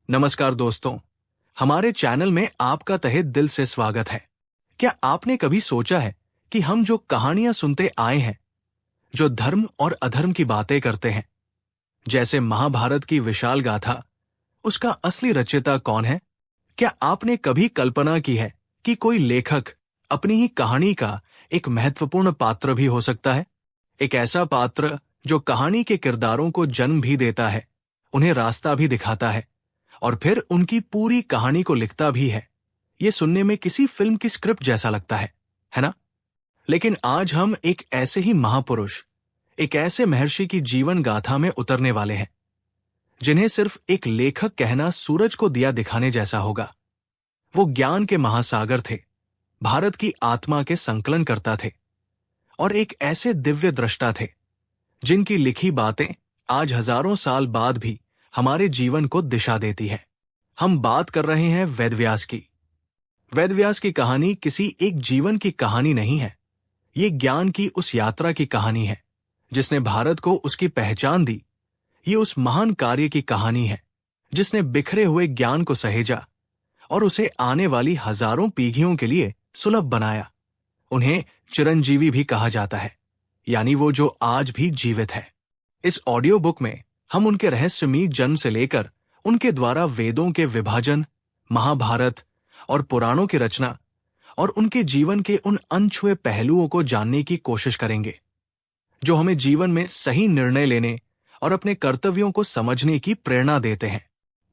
नमस्कार दोस्तों, हमारे चैनल में आपका तहे दिल से स्वागत है। क्या आपने कभी सोचा है कि हम जो कहानियां सुनते आए हैं, जो धर्म और अधर्म की बातें करते हैं, जैसे महाभारत की विशाल गाथा, उसका असली रचयिता कौन है? क्या आपने कभी कल्पना की है कि कोई लेखक अपनी ही कहानी का एक महत्वपूर्ण पात्र भी हो सकता है? एक ऐसा पात्र जो कहानी के किरदारों को जन्म भी देता है, उन्हें रास्ता भी दिखाता है और फिर उनकी पूरी कहानी को लिखता भी है। ये सुनने में किसी फिल्म की स्क्रिप्ट जैसा लगता है ना? लेकिन आज हम एक ऐसे ही महापुरुष, एक ऐसे महर्षि की जीवन गाथा में उतरने वाले हैं, जिन्हें सिर्फ एक लेखक कहना सूरज को दिया दिखाने जैसा होगा। वो ज्ञान के महासागर थे, भारत की आत्मा के संकलन करता थे और एक ऐसे दिव्य दृष्टा थे, जिनकी लिखी बातें आज हजारों साल बाद भी हमारे जीवन को दिशा देती है। हम बात कर रहे हैं वेदव्यास की। वेदव्यास की कहानी किसी एक जीवन की कहानी नहीं है, ये ज्ञान की उस यात्रा की कहानी है जिसने भारत को उसकी पहचान दी। ये उस महान कार्य की कहानी है जिसने बिखरे हुए ज्ञान को सहेजा और उसे आने वाली हजारों पीढ़ियों के लिए सुलभ बनाया। उन्हें चिरंजीवी भी कहा जाता है, यानी वो जो आज भी जीवित है। इस ऑडियो बुक में हम उनके रहस्यमयी जन्म से लेकर उनके द्वारा वेदों के विभाजन, महाभारत और पुराणों की रचना और उनके जीवन के उन अनछुए पहलुओं को जानने की कोशिश करेंगे, जो हमें जीवन में सही निर्णय लेने और अपने कर्तव्यों को समझने की प्रेरणा देते हैं।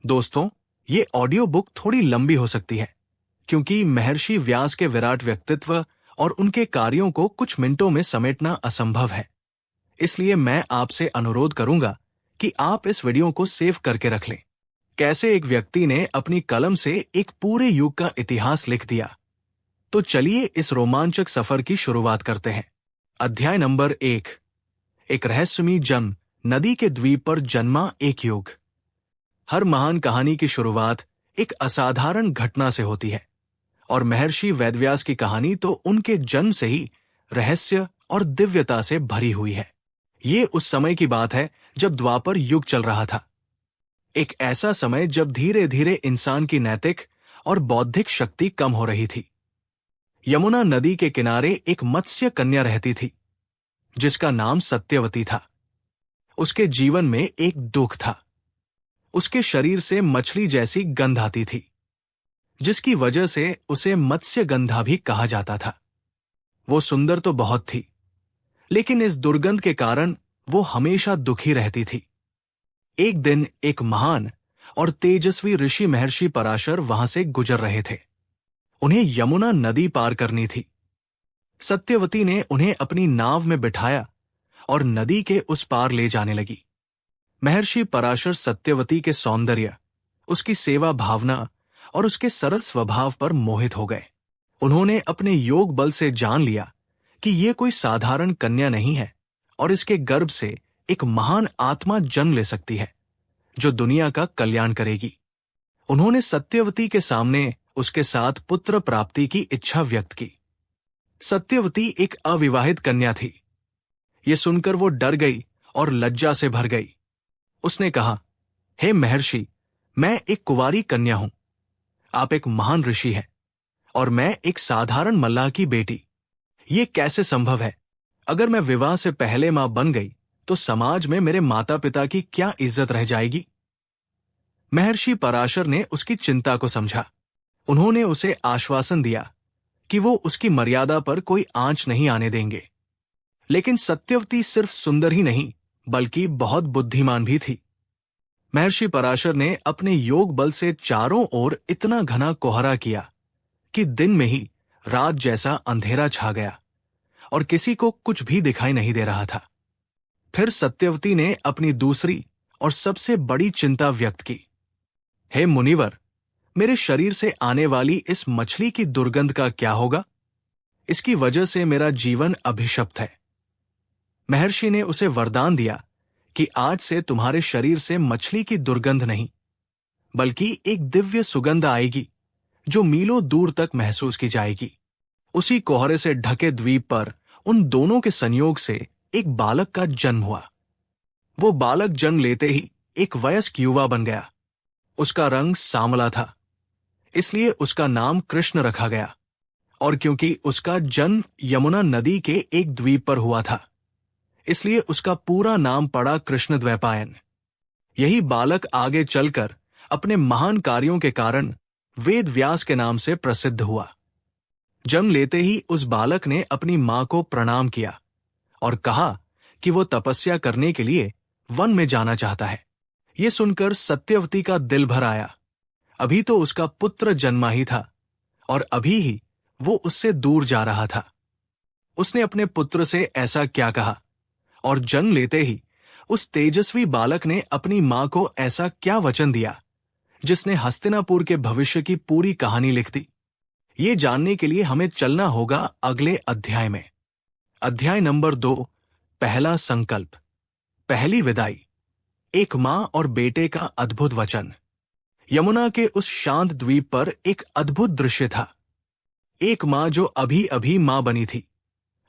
दोस्तों, ये ऑडियो बुक थोड़ी लंबी हो सकती है, क्योंकि महर्षि व्यास के विराट व्यक्तित्व और उनके कार्यों को कुछ मिनटों में समेटना असंभव है। इसलिए मैं आपसे अनुरोध करूंगा कि आप इस वीडियो को सेव करके रख लें। कैसे एक व्यक्ति ने अपनी कलम से एक पूरे युग का इतिहास लिख दिया। तो चलिए इस रोमांचक सफर की शुरुआत करते हैं। अध्याय नंबर 1। एक रहस्यमयी जन्म, नदी के द्वीप पर जन्मा एक युग। हर महान कहानी की शुरुआत एक असाधारण घटना से होती है, और महर्षि वेदव्यास की कहानी तो उनके जन्म से ही रहस्य और दिव्यता से भरी हुई है। ये उस समय की बात है जब द्वापर युग चल रहा था। एक ऐसा समय जब धीरे धीरे इंसान की नैतिक और बौद्धिक शक्ति कम हो रही थी। यमुना नदी के किनारे एक मत्स्य कन्या रहती थी, जिसका नाम सत्यवती था। उसके जीवन में एक दुख था। उसके शरीर से मछली जैसी गंध आती थी, जिसकी वजह से उसे मत्स्य गंधा भी कहा जाता था। वो सुंदर तो बहुत थी, लेकिन इस दुर्गंध के कारण वो हमेशा दुखी रहती थी। एक दिन एक महान और तेजस्वी ऋषि महर्षि पराशर वहां से गुजर रहे थे। उन्हें यमुना नदी पार करनी थी। सत्यवती ने उन्हें अपनी नाव में बिठाया और नदी के उस पार ले जाने लगी। महर्षि पराशर सत्यवती के सौंदर्य, उसकी सेवा भावना और उसके सरल स्वभाव पर मोहित हो गए। उन्होंने अपने योग बल से जान लिया कि ये कोई साधारण कन्या नहीं है और इसके गर्भ से एक महान आत्मा जन्म ले सकती है, जो दुनिया का कल्याण करेगी। उन्होंने सत्यवती के सामने उसके साथ पुत्र प्राप्ति की इच्छा व्यक्त की। सत्यवती एक अविवाहित कन्या थी। ये सुनकर वो डर गई और लज्जा से भर गई। उसने कहा, हे महर्षि, मैं एक कुंवारी कन्या हूं। आप एक महान ऋषि हैं और मैं एक साधारण मल्लाह की बेटी। ये कैसे संभव है? अगर मैं विवाह से पहले मां बन गई तो समाज में मेरे माता पिता की क्या इज्जत रह जाएगी? महर्षि पराशर ने उसकी चिंता को समझा। उन्होंने उसे आश्वासन दिया कि वो उसकी मर्यादा पर कोई आंच नहीं आने देंगे। लेकिन सत्यवती सिर्फ सुंदर ही नहीं, बल्कि बहुत बुद्धिमान भी थी। महर्षि पराशर ने अपने योग बल से चारों ओर इतना घना कोहरा किया कि दिन में ही रात जैसा अंधेरा छा गया और किसी को कुछ भी दिखाई नहीं दे रहा था। फिर सत्यवती ने अपनी दूसरी और सबसे बड़ी चिंता व्यक्त की। हे मुनिवर, मेरे शरीर से आने वाली इस मछली की दुर्गंध का क्या होगा? इसकी वजह से मेरा जीवन अभिशप्त है। महर्षि ने उसे वरदान दिया कि आज से तुम्हारे शरीर से मछली की दुर्गंध नहीं, बल्कि एक दिव्य सुगंध आएगी जो मीलों दूर तक महसूस की जाएगी। उसी कोहरे से ढके द्वीप पर उन दोनों के संयोग से एक बालक का जन्म हुआ। वो बालक जन्म लेते ही एक वयस्क युवा बन गया। उसका रंग सांवला था, इसलिए उसका नाम कृष्ण रखा गया। और क्योंकि उसका जन्म यमुना नदी के एक द्वीप पर हुआ था, इसलिए उसका पूरा नाम पड़ा कृष्णद्वैपायन। यही बालक आगे चलकर अपने महान कार्यों के कारण वेद व्यास के नाम से प्रसिद्ध हुआ। जन्म लेते ही उस बालक ने अपनी मां को प्रणाम किया और कहा कि वो तपस्या करने के लिए वन में जाना चाहता है। ये सुनकर सत्यवती का दिल भर आया। अभी तो उसका पुत्र जन्मा ही था और अभी ही वो उससे दूर जा रहा था। उसने अपने पुत्र से ऐसा क्या कहा, और जन्म लेते ही उस तेजस्वी बालक ने अपनी मां को ऐसा क्या वचन दिया जिसने हस्तिनापुर के भविष्य की पूरी कहानी लिख दी। ये जानने के लिए हमें चलना होगा अगले अध्याय में। अध्याय नंबर 2, पहला संकल्प, पहली विदाई। एक मां और बेटे का अद्भुत वचन। यमुना के उस शांत द्वीप पर एक अद्भुत दृश्य था। एक मां जो अभी अभी मां बनी थी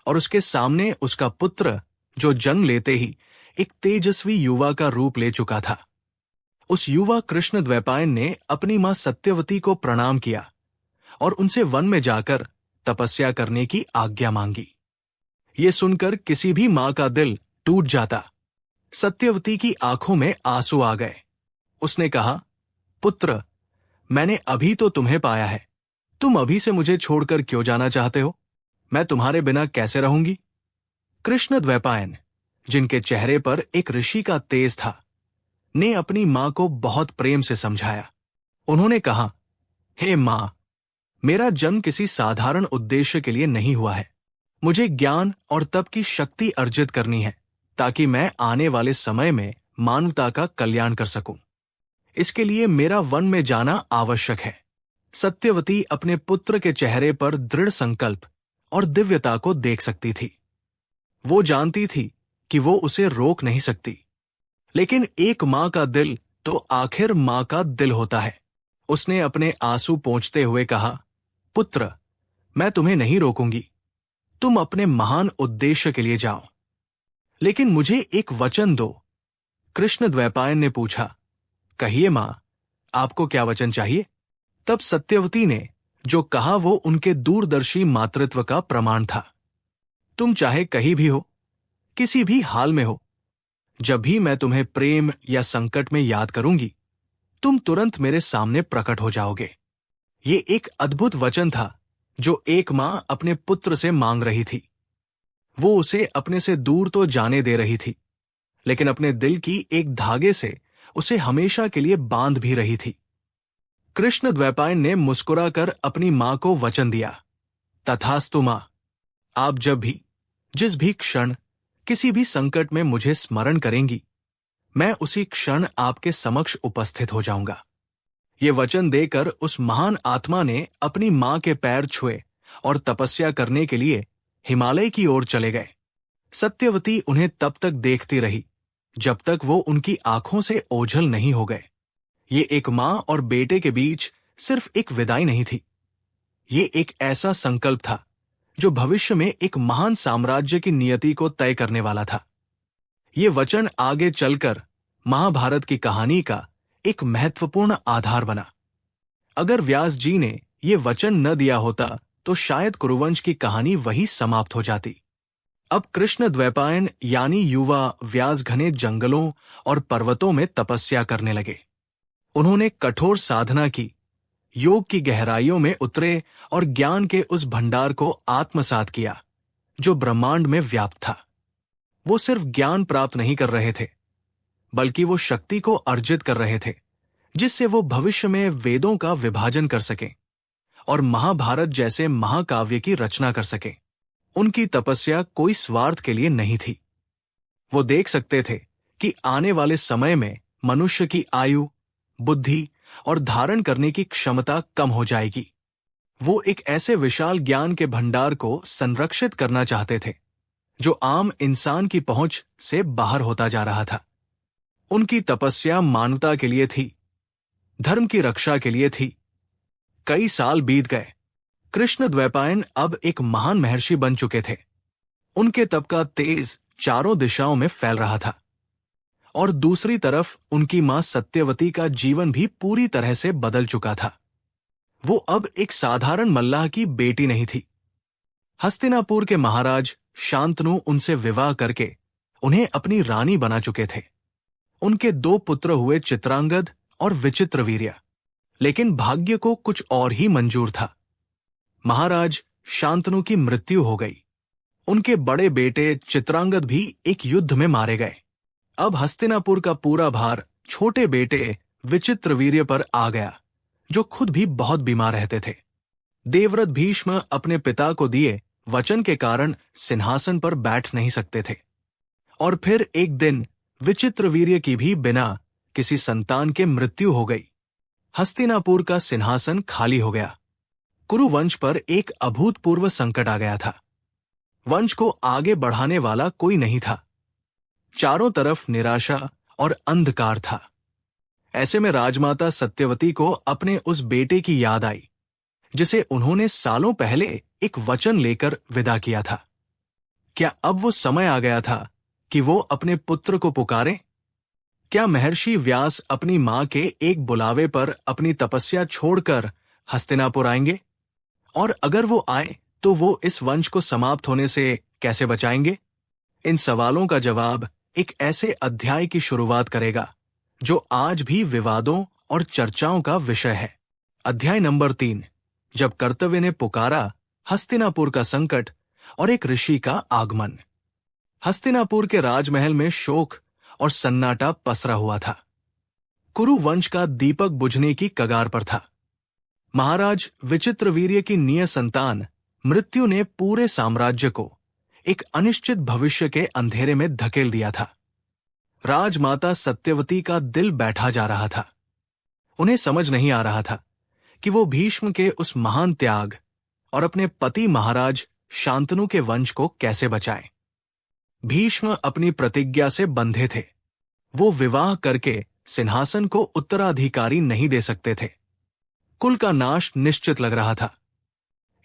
और उसके सामने उसका पुत्र जो जन्म लेते ही एक तेजस्वी युवा का रूप ले चुका था। उस युवा कृष्णद्वैपायन ने अपनी मां सत्यवती को प्रणाम किया और उनसे वन में जाकर तपस्या करने की आज्ञा मांगी। ये सुनकर किसी भी मां का दिल टूट जाता। सत्यवती की आंखों में आंसू आ गए। उसने कहा, पुत्र, मैंने अभी तो तुम्हें पाया है, तुम अभी से मुझे छोड़कर क्यों जाना चाहते हो? मैं तुम्हारे बिना कैसे रहूंगी? कृष्णद्वैपायन, जिनके चेहरे पर एक ऋषि का तेज था, ने अपनी मां को बहुत प्रेम से समझाया। उन्होंने कहा, हे मां, मेरा जन्म किसी साधारण उद्देश्य के लिए नहीं हुआ है। मुझे ज्ञान और तप की शक्ति अर्जित करनी है ताकि मैं आने वाले समय में मानवता का कल्याण कर सकूं। इसके लिए मेरा वन में जाना आवश्यक है। सत्यवती अपने पुत्र के चेहरे पर दृढ़ संकल्प और दिव्यता को देख सकती थी। वो जानती थी कि वो उसे रोक नहीं सकती, लेकिन एक मां का दिल तो आखिर मां का दिल होता है। उसने अपने आंसू पोंछते हुए कहा, पुत्र, मैं तुम्हें नहीं रोकूंगी, तुम अपने महान उद्देश्य के लिए जाओ, लेकिन मुझे एक वचन दो। कृष्णद्वैपायन ने पूछा, कहिए मां, आपको क्या वचन चाहिए? तब सत्यवती ने जो कहा वो उनके दूरदर्शी मातृत्व का प्रमाण था। तुम चाहे कहीं भी हो, किसी भी हाल में हो, जब भी मैं तुम्हें प्रेम या संकट में याद करूंगी, तुम तुरंत मेरे सामने प्रकट हो जाओगे। ये एक अद्भुत वचन था जो एक मां अपने पुत्र से मांग रही थी। वो उसे अपने से दूर तो जाने दे रही थी, लेकिन अपने दिल की एक धागे से उसे हमेशा के लिए बांध भी रही थी। कृष्णद्वैपायन ने मुस्कुराकर अपनी मां को वचन दिया, तथास्तु मां, आप जब भी, जिस भी क्षण, किसी भी संकट में मुझे स्मरण करेंगी, मैं उसी क्षण आपके समक्ष उपस्थित हो जाऊंगा। ये वचन देकर उस महान आत्मा ने अपनी मां के पैर छुए और तपस्या करने के लिए हिमालय की ओर चले गए। सत्यवती उन्हें तब तक देखती रही जब तक वो उनकी आंखों से ओझल नहीं हो गए। ये एक मां और बेटे के बीच सिर्फ एक विदाई नहीं थी, ये एक ऐसा संकल्प था जो भविष्य में एक महान साम्राज्य की नियति को तय करने वाला था। ये वचन आगे चलकर महाभारत की कहानी का एक महत्वपूर्ण आधार बना। अगर व्यास जी ने ये वचन न दिया होता तो शायद कुरुवंश की कहानी वही समाप्त हो जाती। अब कृष्णद्वैपायन यानी युवा व्यास घने जंगलों और पर्वतों में तपस्या करने लगे। उन्होंने कठोर साधना की, योग की गहराइयों में उतरे और ज्ञान के उस भंडार को आत्मसात किया जो ब्रह्मांड में व्याप्त था। वो सिर्फ ज्ञान प्राप्त नहीं कर रहे थे, बल्कि वो शक्ति को अर्जित कर रहे थे जिससे वो भविष्य में वेदों का विभाजन कर सकें और महाभारत जैसे महाकाव्य की रचना कर सकें। उनकी तपस्या कोई स्वार्थ के लिए नहीं थी। वो देख सकते थे कि आने वाले समय में मनुष्य की आयु, बुद्धि और धारण करने की क्षमता कम हो जाएगी। वो एक ऐसे विशाल ज्ञान के भंडार को संरक्षित करना चाहते थे जो आम इंसान की पहुंच से बाहर होता जा रहा था। उनकी तपस्या मानवता के लिए थी, धर्म की रक्षा के लिए थी। कई साल बीत गए। कृष्णद्वैपायन अब एक महान महर्षि बन चुके थे। उनके तप का तेज चारों दिशाओं में फैल रहा था और दूसरी तरफ उनकी मां सत्यवती का जीवन भी पूरी तरह से बदल चुका था। वो अब एक साधारण मल्लाह की बेटी नहीं थी। हस्तिनापुर के महाराज शांतनु उनसे विवाह करके उन्हें अपनी रानी बना चुके थे। उनके 2 पुत्र हुए चित्रांगद और विचित्रवीर्य, लेकिन भाग्य को कुछ और ही मंजूर था। महाराज शांतनु की मृत्यु हो गई। उनके बड़े बेटे चित्रांगद भी एक युद्ध में मारे गए। अब हस्तिनापुर का पूरा भार छोटे बेटे विचित्रवीर्य पर आ गया, जो खुद भी बहुत बीमार रहते थे। देवव्रत भीष्म अपने पिता को दिए वचन के कारण सिंहासन पर बैठ नहीं सकते थे। और फिर एक दिन विचित्रवीर्य की भी बिना किसी संतान के मृत्यु हो गई। हस्तिनापुर का सिंहासन खाली हो गया। कुरुवंश पर एक अभूतपूर्व संकट आ गया था। वंश को आगे बढ़ाने वाला कोई नहीं था। चारों तरफ निराशा और अंधकार था। ऐसे में राजमाता सत्यवती को अपने उस बेटे की याद आई, जिसे उन्होंने सालों पहले एक वचन लेकर विदा किया था। क्या अब वो समय आ गया था कि वो अपने पुत्र को पुकारें? क्या महर्षि व्यास अपनी मां के एक बुलावे पर अपनी तपस्या छोड़कर हस्तिनापुर आएंगे? और अगर वो आए तो वो इस वंश को समाप्त होने से कैसे बचाएंगे? इन सवालों का जवाब एक ऐसे अध्याय की शुरुआत करेगा जो आज भी विवादों और चर्चाओं का विषय है। अध्याय नंबर 3, जब कर्तव्य ने पुकारा, हस्तिनापुर का संकट और एक ऋषि का आगमन। हस्तिनापुर के राजमहल में शोक और सन्नाटा पसरा हुआ था। कुरु वंश का दीपक बुझने की कगार पर था। महाराज विचित्रवीर्य की निय संतान मृत्यु ने पूरे साम्राज्य को एक अनिश्चित भविष्य के अंधेरे में धकेल दिया था। राजमाता सत्यवती का दिल बैठा जा रहा था। उन्हें समझ नहीं आ रहा था कि वो भीष्म के उस महान त्याग और अपने पति महाराज शांतनु के वंश को कैसे बचाएं। भीष्म अपनी प्रतिज्ञा से बंधे थे। वो विवाह करके सिंहासन को उत्तराधिकारी नहीं दे सकते थे। कुल का नाश निश्चित लग रहा था।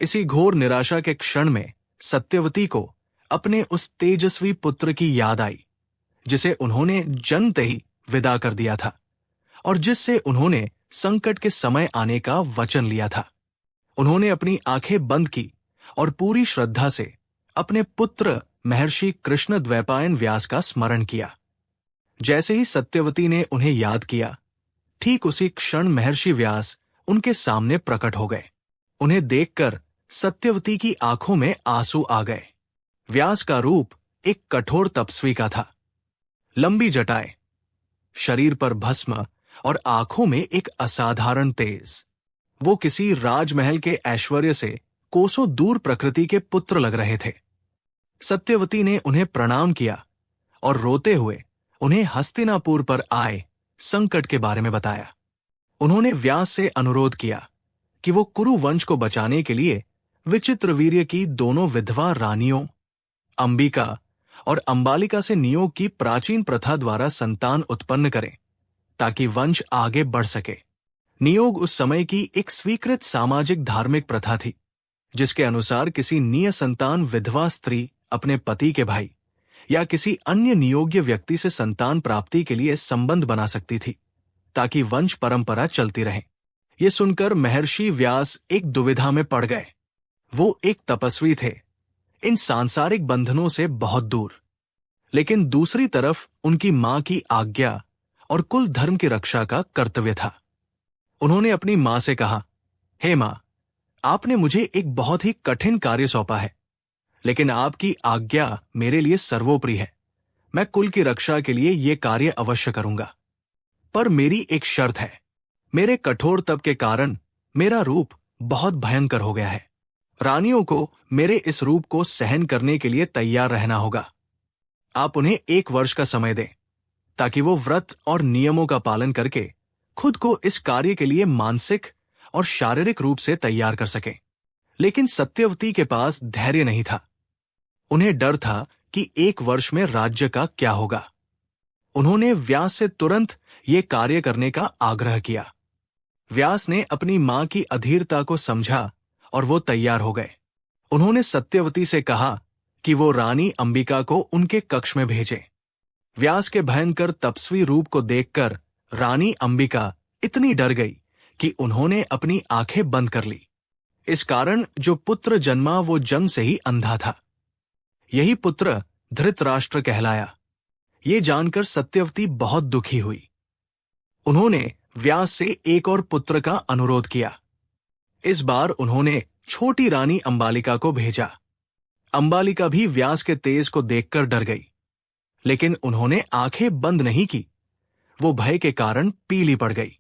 इसी घोर निराशा के क्षण में सत्यवती को अपने उस तेजस्वी पुत्र की याद आई, जिसे उन्होंने जन्मते ही विदा कर दिया था और जिससे उन्होंने संकट के समय आने का वचन लिया था। उन्होंने अपनी आंखें बंद की और पूरी श्रद्धा से अपने पुत्र महर्षि कृष्णद्वैपायन व्यास का स्मरण किया। जैसे ही सत्यवती ने उन्हें याद किया, ठीक उसी क्षण महर्षि व्यास उनके सामने प्रकट हो गए। उन्हें देखकर सत्यवती की आंखों में आंसू आ गए। व्यास का रूप एक कठोर तपस्वी का था। लंबी जटाएं, शरीर पर भस्म और आंखों में एक असाधारण तेज। वो किसी राजमहल के ऐश्वर्य से कोसों दूर प्रकृति के पुत्र लग रहे थे। सत्यवती ने उन्हें प्रणाम किया और रोते हुए उन्हें हस्तिनापुर पर आए संकट के बारे में बताया। उन्होंने व्यास से अनुरोध किया कि वो कुरु वंश को बचाने के लिए विचित्रवीर्य की दोनों विधवा रानियों अंबिका और अंबालिका से नियोग की प्राचीन प्रथा द्वारा संतान उत्पन्न करें, ताकि वंश आगे बढ़ सके। नियोग उस समय की एक स्वीकृत सामाजिक धार्मिक प्रथा थी, जिसके अनुसार किसी निय संतान विधवा स्त्री अपने पति के भाई या किसी अन्य नियोग्य व्यक्ति से संतान प्राप्ति के लिए संबंध बना सकती थी, ताकि वंश परंपरा चलती रहे। ये सुनकर महर्षि व्यास एक दुविधा में पड़ गए। वो एक तपस्वी थे, इन सांसारिक बंधनों से बहुत दूर, लेकिन दूसरी तरफ उनकी मां की आज्ञा और कुल धर्म की रक्षा का कर्तव्य था। उन्होंने अपनी मां से कहा, हे मां, आपने मुझे एक बहुत ही कठिन कार्य सौंपा है, लेकिन आपकी आज्ञा मेरे लिए सर्वोपरि है। मैं कुल की रक्षा के लिए यह कार्य अवश्य करूंगा, पर मेरी एक शर्त है। मेरे कठोर तप के कारण मेरा रूप बहुत भयंकर हो गया है। रानियों को मेरे इस रूप को सहन करने के लिए तैयार रहना होगा। आप उन्हें 1 वर्ष का समय दें, ताकि वो व्रत और नियमों का पालन करके खुद को इस कार्य के लिए मानसिक और शारीरिक रूप से तैयार कर सकें। लेकिन सत्यवती के पास धैर्य नहीं था। उन्हें डर था कि 1 वर्ष में राज्य का क्या होगा। उन्होंने व्यास से तुरंत ये कार्य करने का आग्रह किया। व्यास ने अपनी मां की अधीरता को समझा और वो तैयार हो गए। उन्होंने सत्यवती से कहा कि वो रानी अंबिका को उनके कक्ष में भेजे। व्यास के भयंकर तपस्वी रूप को देखकर रानी अंबिका इतनी डर गई कि उन्होंने अपनी आंखें बंद कर ली। इस कारण जो पुत्र जन्मा वो जन्म से ही अंधा था। यही पुत्र धृतराष्ट्र कहलाया। ये जानकर सत्यवती बहुत दुखी हुई। उन्होंने व्यास से एक और पुत्र का अनुरोध किया। इस बार उन्होंने छोटी रानी अंबालिका को भेजा। अंबालिका भी व्यास के तेज को देखकर डर गई, लेकिन उन्होंने आंखें बंद नहीं की। वो भय के कारण पीली पड़ गई।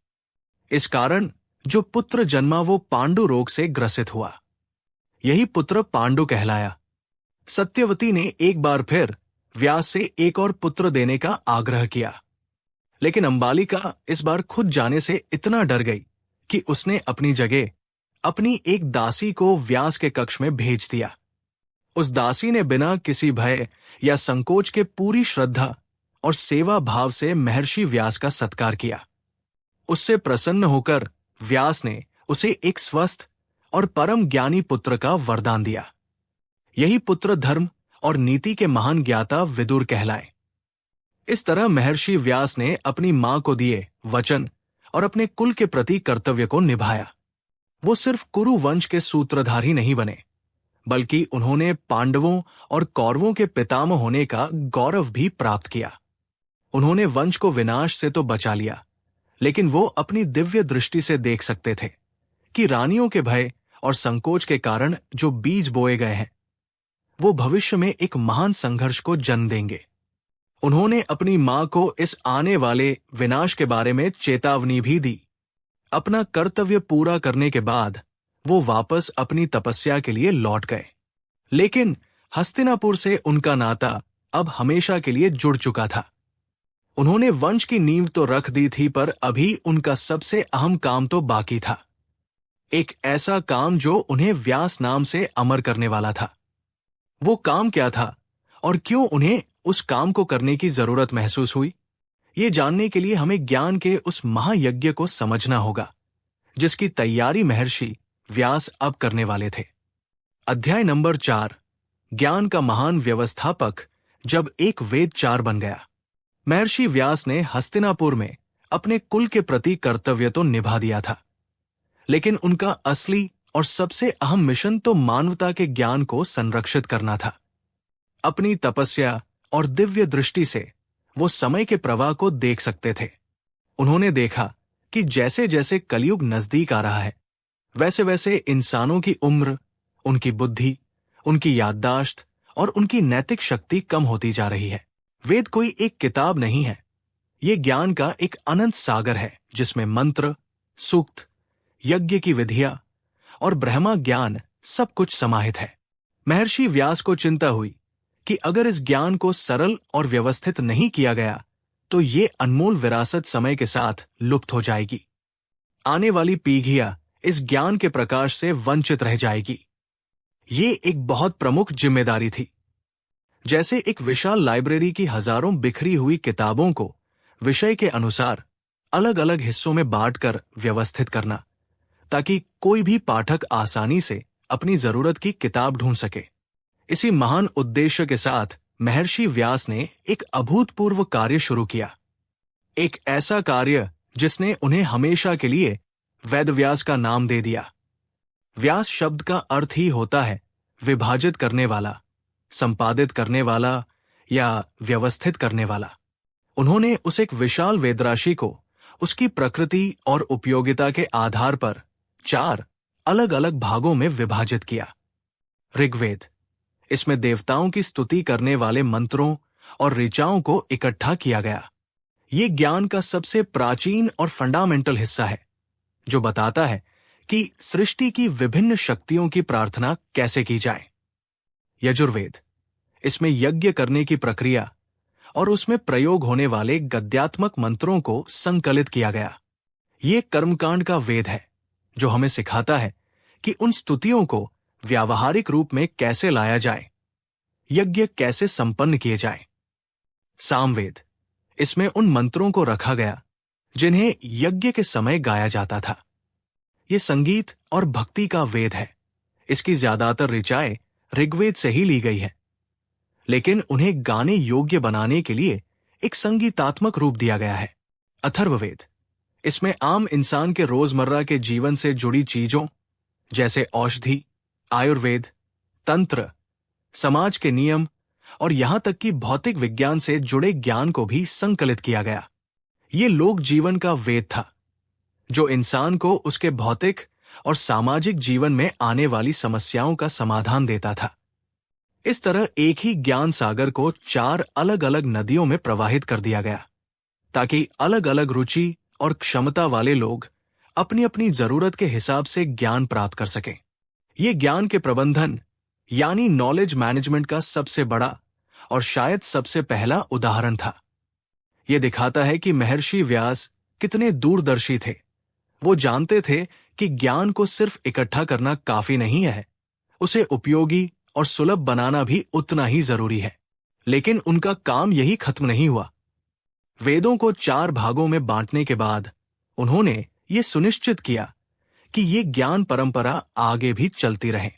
इस कारण जो पुत्र जन्मा वो पांडु रोग से ग्रसित हुआ। यही पुत्र पांडु कहलाया। सत्यवती ने एक बार फिर व्यास से एक और पुत्र देने का आग्रह किया, लेकिन अंबालिका इस बार खुद जाने से इतना डर गई कि उसने अपनी जगह अपनी एक दासी को व्यास के कक्ष में भेज दिया। उस दासी ने बिना किसी भय या संकोच के पूरी श्रद्धा और सेवा भाव से महर्षि व्यास का सत्कार किया। उससे प्रसन्न होकर व्यास ने उसे एक स्वस्थ और परम ज्ञानी पुत्र का वरदान दिया। यही पुत्र धर्म और नीति के महान ज्ञाता विदुर कहलाए। इस तरह महर्षि व्यास ने अपनी मां को दिए वचन और अपने कुल के प्रति कर्तव्य को निभाया। वो सिर्फ कुरु वंश के सूत्रधार ही नहीं बने, बल्कि उन्होंने पांडवों और कौरवों के पितामह होने का गौरव भी प्राप्त किया। उन्होंने वंश को विनाश से तो बचा लिया, लेकिन वो अपनी दिव्य दृष्टि से देख सकते थे कि रानियों के भय और संकोच के कारण जो बीज बोए गए हैं वो भविष्य में एक महान संघर्ष को जन्म देंगे। उन्होंने अपनी मां को इस आने वाले विनाश के बारे में चेतावनी भी दी। अपना कर्तव्य पूरा करने के बाद वो वापस अपनी तपस्या के लिए लौट गए, लेकिन हस्तिनापुर से उनका नाता अब हमेशा के लिए जुड़ चुका था। उन्होंने वंश की नींव तो रख दी थी, पर अभी उनका सबसे अहम काम तो बाकी था। एक ऐसा काम जो उन्हें व्यास नाम से अमर करने वाला था। वो काम क्या था और क्यों उन्हें उस काम को करने की जरूरत महसूस हुई, ये जानने के लिए हमें ज्ञान के उस महायज्ञ को समझना होगा जिसकी तैयारी महर्षि व्यास अब करने वाले थे। अध्याय नंबर 4। ज्ञान का महान व्यवस्थापक जब एक वेदचार बन गया। महर्षि व्यास ने हस्तिनापुर में अपने कुल के प्रति कर्तव्य तो निभा दिया था, लेकिन उनका असली और सबसे अहम मिशन तो मानवता के ज्ञान को संरक्षित करना था। अपनी तपस्या और दिव्य दृष्टि से वो समय के प्रवाह को देख सकते थे। उन्होंने देखा कि जैसे जैसे कलयुग नजदीक आ रहा है, वैसे वैसे इंसानों की उम्र, उनकी बुद्धि, उनकी याददाश्त और उनकी नैतिक शक्ति कम होती जा रही है। वेद कोई एक किताब नहीं है, ये ज्ञान का एक अनंत सागर है जिसमें मंत्र, सूक्त, यज्ञ की विधियां और ब्रह्मा ज्ञान सब कुछ समाहित है। महर्षि व्यास को चिंता हुई कि अगर इस ज्ञान को सरल और व्यवस्थित नहीं किया गया तो ये अनमोल विरासत समय के साथ लुप्त हो जाएगी। आने वाली पीढ़ियां इस ज्ञान के प्रकाश से वंचित रह जाएगी। ये एक बहुत प्रमुख जिम्मेदारी थी। जैसे एक विशाल लाइब्रेरी की हजारों बिखरी हुई किताबों को विषय के अनुसार अलग अलग हिस्सों में बांटकर व्यवस्थित करना, ताकि कोई भी पाठक आसानी से अपनी जरूरत की किताब ढूंढ सके। इसी महान उद्देश्य के साथ महर्षि व्यास ने एक अभूतपूर्व कार्य शुरू किया। एक ऐसा कार्य जिसने उन्हें हमेशा के लिए वेदव्यास का नाम दे दिया। व्यास शब्द का अर्थ ही होता है विभाजित करने वाला, संपादित करने वाला या व्यवस्थित करने वाला। उन्होंने उस एक विशाल वेदराशि को उसकी प्रकृति और उपयोगिता के आधार पर 4 अलग अलग भागों में विभाजित किया। ऋग्वेद, इसमें देवताओं की स्तुति करने वाले मंत्रों और ऋचाओं को इकट्ठा किया गया। ये ज्ञान का सबसे प्राचीन और फंडामेंटल हिस्सा है, जो बताता है कि सृष्टि की विभिन्न शक्तियों की प्रार्थना कैसे की जाए। यजुर्वेद, इसमें यज्ञ करने की प्रक्रिया और उसमें प्रयोग होने वाले गद्यात्मक मंत्रों को संकलित किया गया। ये कर्मकांड का वेद है जो हमें सिखाता है कि उन स्तुतियों को व्यावहारिक रूप में कैसे लाया जाए, यज्ञ कैसे संपन्न किए जाए। सामवेद, इसमें उन मंत्रों को रखा गया जिन्हें यज्ञ के समय गाया जाता था। ये संगीत और भक्ति का वेद है। इसकी ज्यादातर ऋचाएं ऋग्वेद से ही ली गई है, लेकिन उन्हें गाने योग्य बनाने के लिए एक संगीतात्मक रूप दिया गया है। अथर्ववेद, इसमें आम इंसान के रोजमर्रा के जीवन से जुड़ी चीजों जैसे औषधि, आयुर्वेद, तंत्र, समाज के नियम और यहां तक कि भौतिक विज्ञान से जुड़े ज्ञान को भी संकलित किया गया। ये लोक जीवन का वेद था, जो इंसान को उसके भौतिक और सामाजिक जीवन में आने वाली समस्याओं का समाधान देता था। इस तरह एक ही ज्ञान सागर को 4 अलग अलग नदियों में प्रवाहित कर दिया गया, ताकि अलग अलग रुचि और क्षमता वाले लोग अपनी अपनी जरूरत के हिसाब से ज्ञान प्राप्त कर सकें। ये ज्ञान के प्रबंधन यानी नॉलेज मैनेजमेंट का सबसे बड़ा और शायद सबसे पहला उदाहरण था। यह दिखाता है कि महर्षि व्यास कितने दूरदर्शी थे। वो जानते थे कि ज्ञान को सिर्फ इकट्ठा करना काफी नहीं है, उसे उपयोगी और सुलभ बनाना भी उतना ही जरूरी है। लेकिन उनका काम यही खत्म नहीं हुआ। वेदों को 4 भागों में बांटने के बाद उन्होंने ये सुनिश्चित किया कि ये ज्ञान परंपरा आगे भी चलती रहे।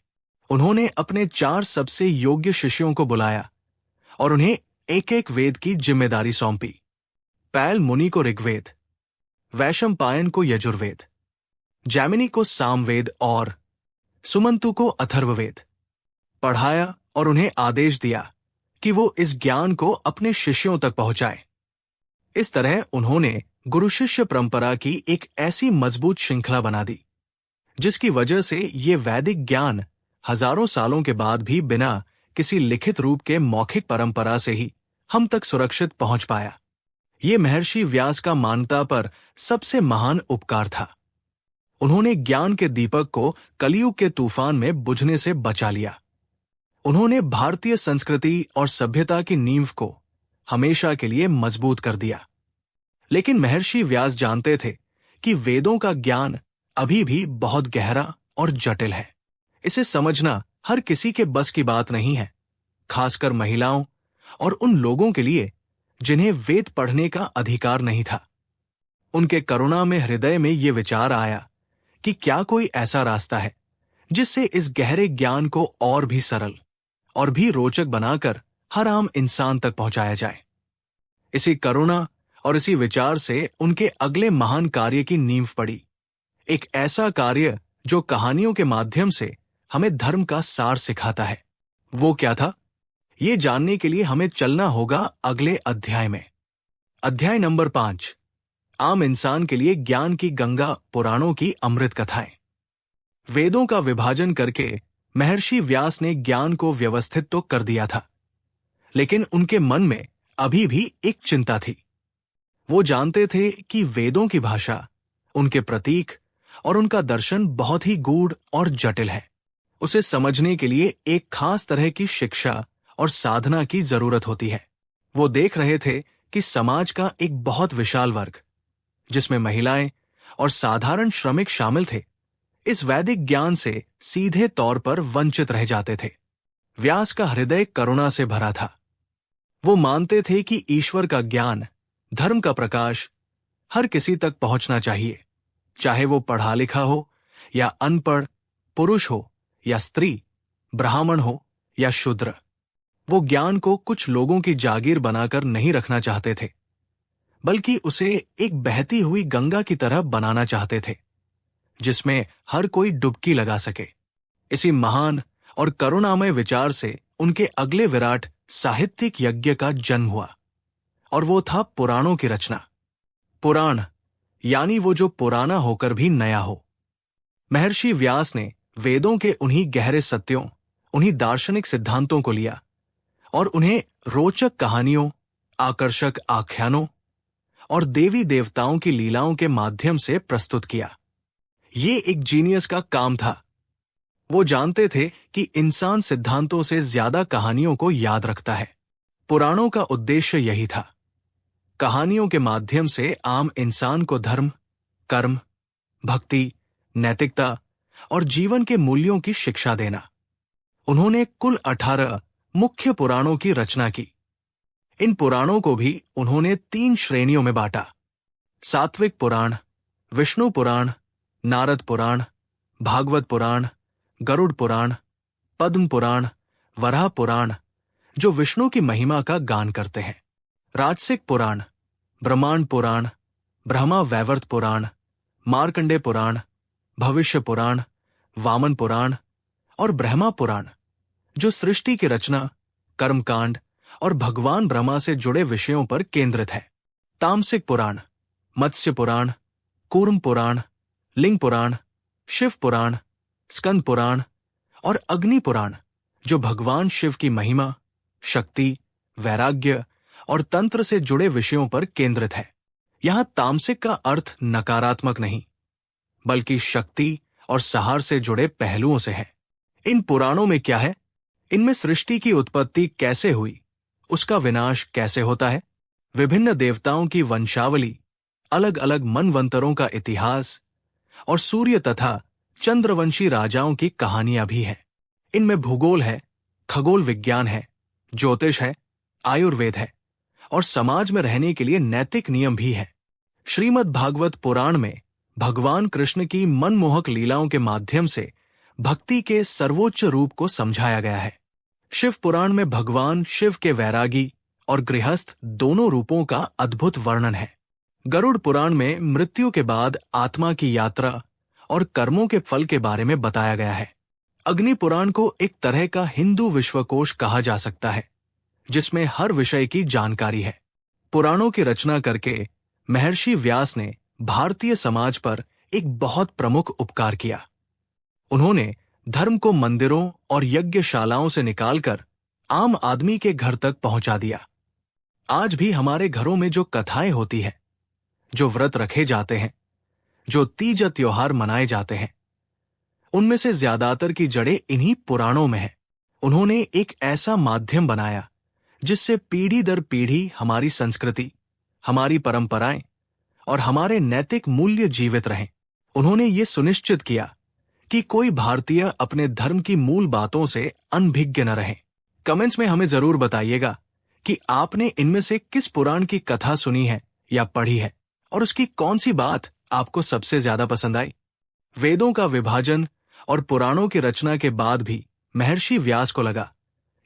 उन्होंने अपने 4 सबसे योग्य शिष्यों को बुलाया और उन्हें एक एक वेद की जिम्मेदारी सौंपी। पैल मुनि को ऋग्वेद, वैशंपायन को यजुर्वेद, जैमिनी को सामवेद और सुमंतु को अथर्ववेद पढ़ाया और उन्हें आदेश दिया कि वो इस ज्ञान को अपने शिष्यों तक पहुंचाए। इस तरह उन्होंने गुरु शिष्य परंपरा की एक ऐसी मजबूत श्रृंखला बना दी, जिसकी वजह से ये वैदिक ज्ञान हजारों सालों के बाद भी बिना किसी लिखित रूप के मौखिक परंपरा से ही हम तक सुरक्षित पहुंच पाया। ये महर्षि व्यास का मानवता पर सबसे महान उपकार था। उन्होंने ज्ञान के दीपक को कलयुग के तूफान में बुझने से बचा लिया। उन्होंने भारतीय संस्कृति और सभ्यता की नींव को हमेशा के लिए मजबूत कर दिया। लेकिन महर्षि व्यास जानते थे कि वेदों का ज्ञान अभी भी बहुत गहरा और जटिल है। इसे समझना हर किसी के बस की बात नहीं है, खासकर महिलाओं और उन लोगों के लिए जिन्हें वेद पढ़ने का अधिकार नहीं था। उनके करुणा में हृदय में ये विचार आया कि क्या कोई ऐसा रास्ता है जिससे इस गहरे ज्ञान को और भी सरल और भी रोचक बनाकर हर आम इंसान तक पहुंचाया जाए। इसी करुणा और इसी विचार से उनके अगले महान कार्य की नींव पड़ी। एक ऐसा कार्य जो कहानियों के माध्यम से हमें धर्म का सार सिखाता है। वो क्या था? ये जानने के लिए हमें चलना होगा अगले अध्याय में। अध्याय नंबर 5, आम इंसान के लिए ज्ञान की गंगा, पुराणों की अमृत कथाएं। वेदों का विभाजन करके महर्षि व्यास ने ज्ञान को व्यवस्थित तो कर दिया था, लेकिन उनके मन में अभी भी एक चिंता थी। वो जानते थे कि वेदों की भाषा, उनके प्रतीक और उनका दर्शन बहुत ही गूढ़ और जटिल है। उसे समझने के लिए एक खास तरह की शिक्षा और साधना की जरूरत होती है। वो देख रहे थे कि समाज का एक बहुत विशाल वर्ग, जिसमें महिलाएं और साधारण श्रमिक शामिल थे, इस वैदिक ज्ञान से सीधे तौर पर वंचित रह जाते थे। व्यास का हृदय करुणा से भरा था। वो मानते थे कि ईश्वर का ज्ञान, धर्म का प्रकाश हर किसी तक पहुंचना चाहिए, चाहे वो पढ़ा लिखा हो या अनपढ़, पुरुष हो या स्त्री, ब्राह्मण हो या शूद्र। वो ज्ञान को कुछ लोगों की जागीर बनाकर नहीं रखना चाहते थे, बल्कि उसे एक बहती हुई गंगा की तरह बनाना चाहते थे, जिसमें हर कोई डुबकी लगा सके। इसी महान और करुणामय विचार से उनके अगले विराट साहित्यिक यज्ञ का जन्म हुआ, और वो था पुराणों की रचना। पुराण यानी वो जो पुराना होकर भी नया हो। महर्षि व्यास ने वेदों के उन्हीं गहरे सत्यों, उन्हीं दार्शनिक सिद्धांतों को लिया और उन्हें रोचक कहानियों, आकर्षक आख्यानों और देवी देवताओं की लीलाओं के माध्यम से प्रस्तुत किया। ये एक जीनियस का काम था। वो जानते थे कि इंसान सिद्धांतों से ज्यादा कहानियों को याद रखता है। पुराणों का उद्देश्य यही था, कहानियों के माध्यम से आम इंसान को धर्म, कर्म, भक्ति, नैतिकता और जीवन के मूल्यों की शिक्षा देना। उन्होंने कुल 18 मुख्य पुराणों की रचना की। इन पुराणों को भी उन्होंने 3 श्रेणियों में बांटा: सात्विक पुराण, विष्णु पुराण, नारद पुराण, भागवत पुराण, गरुड़ पुराण, पद्म पुराण, वराह पुराण, जो विष्णु की महिमा का गान करते हैं। राजसिक पुराण, ब्रह्मांड पुराण, ब्रह्मा वैवर्त पुराण, मार्कंडे पुराण, भविष्य पुराण, वामन पुराण और ब्रह्मा पुराण, जो सृष्टि की रचना, कर्मकांड और भगवान ब्रह्मा से जुड़े विषयों पर केंद्रित है। तामसिक पुराण, मत्स्य पुराण, कूर्म पुराण, लिंग पुराण, शिव पुराण, स्कंद पुराण और अग्नि पुराण, जो भगवान शिव की महिमा, शक्ति, वैराग्य और तंत्र से जुड़े विषयों पर केंद्रित है। यहां तामसिक का अर्थ नकारात्मक नहीं, बल्कि शक्ति और सहार से जुड़े पहलुओं से है। इन पुराणों में क्या है? इनमें सृष्टि की उत्पत्ति कैसे हुई, उसका विनाश कैसे होता है, विभिन्न देवताओं की वंशावली, अलग अलग मनवंतरों का इतिहास और सूर्य तथा चंद्रवंशी राजाओं की कहानियां भी हैं। इनमें भूगोल है, खगोल विज्ञान है, ज्योतिष है, आयुर्वेद है और समाज में रहने के लिए नैतिक नियम भी है। श्रीमद् भागवत पुराण में भगवान कृष्ण की मनमोहक लीलाओं के माध्यम से भक्ति के सर्वोच्च रूप को समझाया गया है। शिव पुराण में भगवान शिव के वैरागी और गृहस्थ दोनों रूपों का अद्भुत वर्णन है। गरुड़ पुराण में मृत्यु के बाद आत्मा की यात्रा और कर्मों के फल के बारे में बताया गया है। अग्नि पुराण को एक तरह का हिंदू विश्वकोश कहा जा सकता है, जिसमें हर विषय की जानकारी है। पुराणों की रचना करके महर्षि व्यास ने भारतीय समाज पर एक बहुत प्रमुख उपकार किया। उन्होंने धर्म को मंदिरों और यज्ञशालाओं से निकालकर आम आदमी के घर तक पहुंचा दिया। आज भी हमारे घरों में जो कथाएं होती हैं, जो व्रत रखे जाते हैं, जो तीज त्योहार मनाए जाते हैं, उनमें से ज्यादातर की जड़ें इन्हीं पुराणों में हैं। उन्होंने एक ऐसा माध्यम बनाया जिससे पीढ़ी दर पीढ़ी हमारी संस्कृति, हमारी परंपराएं और हमारे नैतिक मूल्य जीवित रहें। उन्होंने ये सुनिश्चित किया कि कोई भारतीय अपने धर्म की मूल बातों से अनभिज्ञ न रहे। कमेंट्स में हमें जरूर बताइएगा कि आपने इनमें से किस पुराण की कथा सुनी है या पढ़ी है और उसकी कौन सी बात आपको सबसे ज्यादा पसंद आई। वेदों का विभाजन और पुराणों की रचना के बाद भी महर्षि व्यास को लगा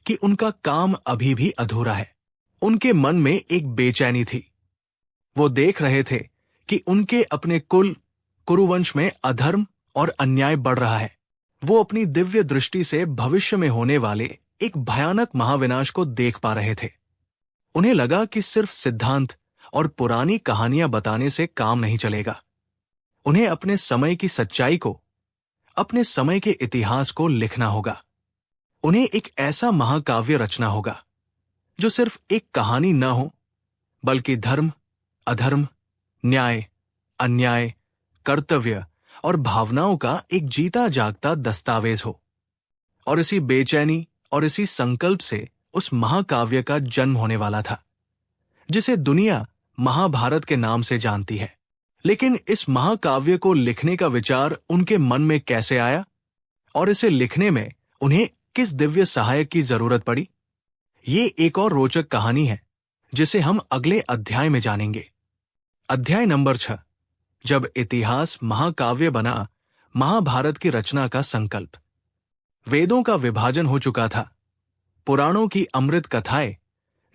कि उनका काम अभी भी अधूरा है। उनके मन में एक बेचैनी थी। वो देख रहे थे कि उनके अपने कुल कुरुवंश में अधर्म और अन्याय बढ़ रहा है। वो अपनी दिव्य दृष्टि से भविष्य में होने वाले एक भयानक महाविनाश को देख पा रहे थे। उन्हें लगा कि सिर्फ सिद्धांत और पुरानी कहानियां बताने से काम नहीं चलेगा। उन्हें अपने समय की सच्चाई को, अपने समय के इतिहास को लिखना होगा। उन्हें एक ऐसा महाकाव्य रचना होगा जो सिर्फ एक कहानी न हो, बल्कि धर्म, अधर्म, न्याय, अन्याय, कर्तव्य और भावनाओं का एक जीता जागता दस्तावेज हो। और इसी बेचैनी और इसी संकल्प से उस महाकाव्य का जन्म होने वाला था, जिसे दुनिया महाभारत के नाम से जानती है। लेकिन इस महाकाव्य को लिखने का विचार उनके मन में कैसे आया और इसे लिखने में उन्हें किस दिव्य सहायक की जरूरत पड़ी, ये एक और रोचक कहानी है जिसे हम अगले अध्याय में जानेंगे। अध्याय नंबर 6, जब इतिहास महाकाव्य बना, महाभारत की रचना का संकल्प। वेदों का विभाजन हो चुका था। पुराणों की अमृत कथाएं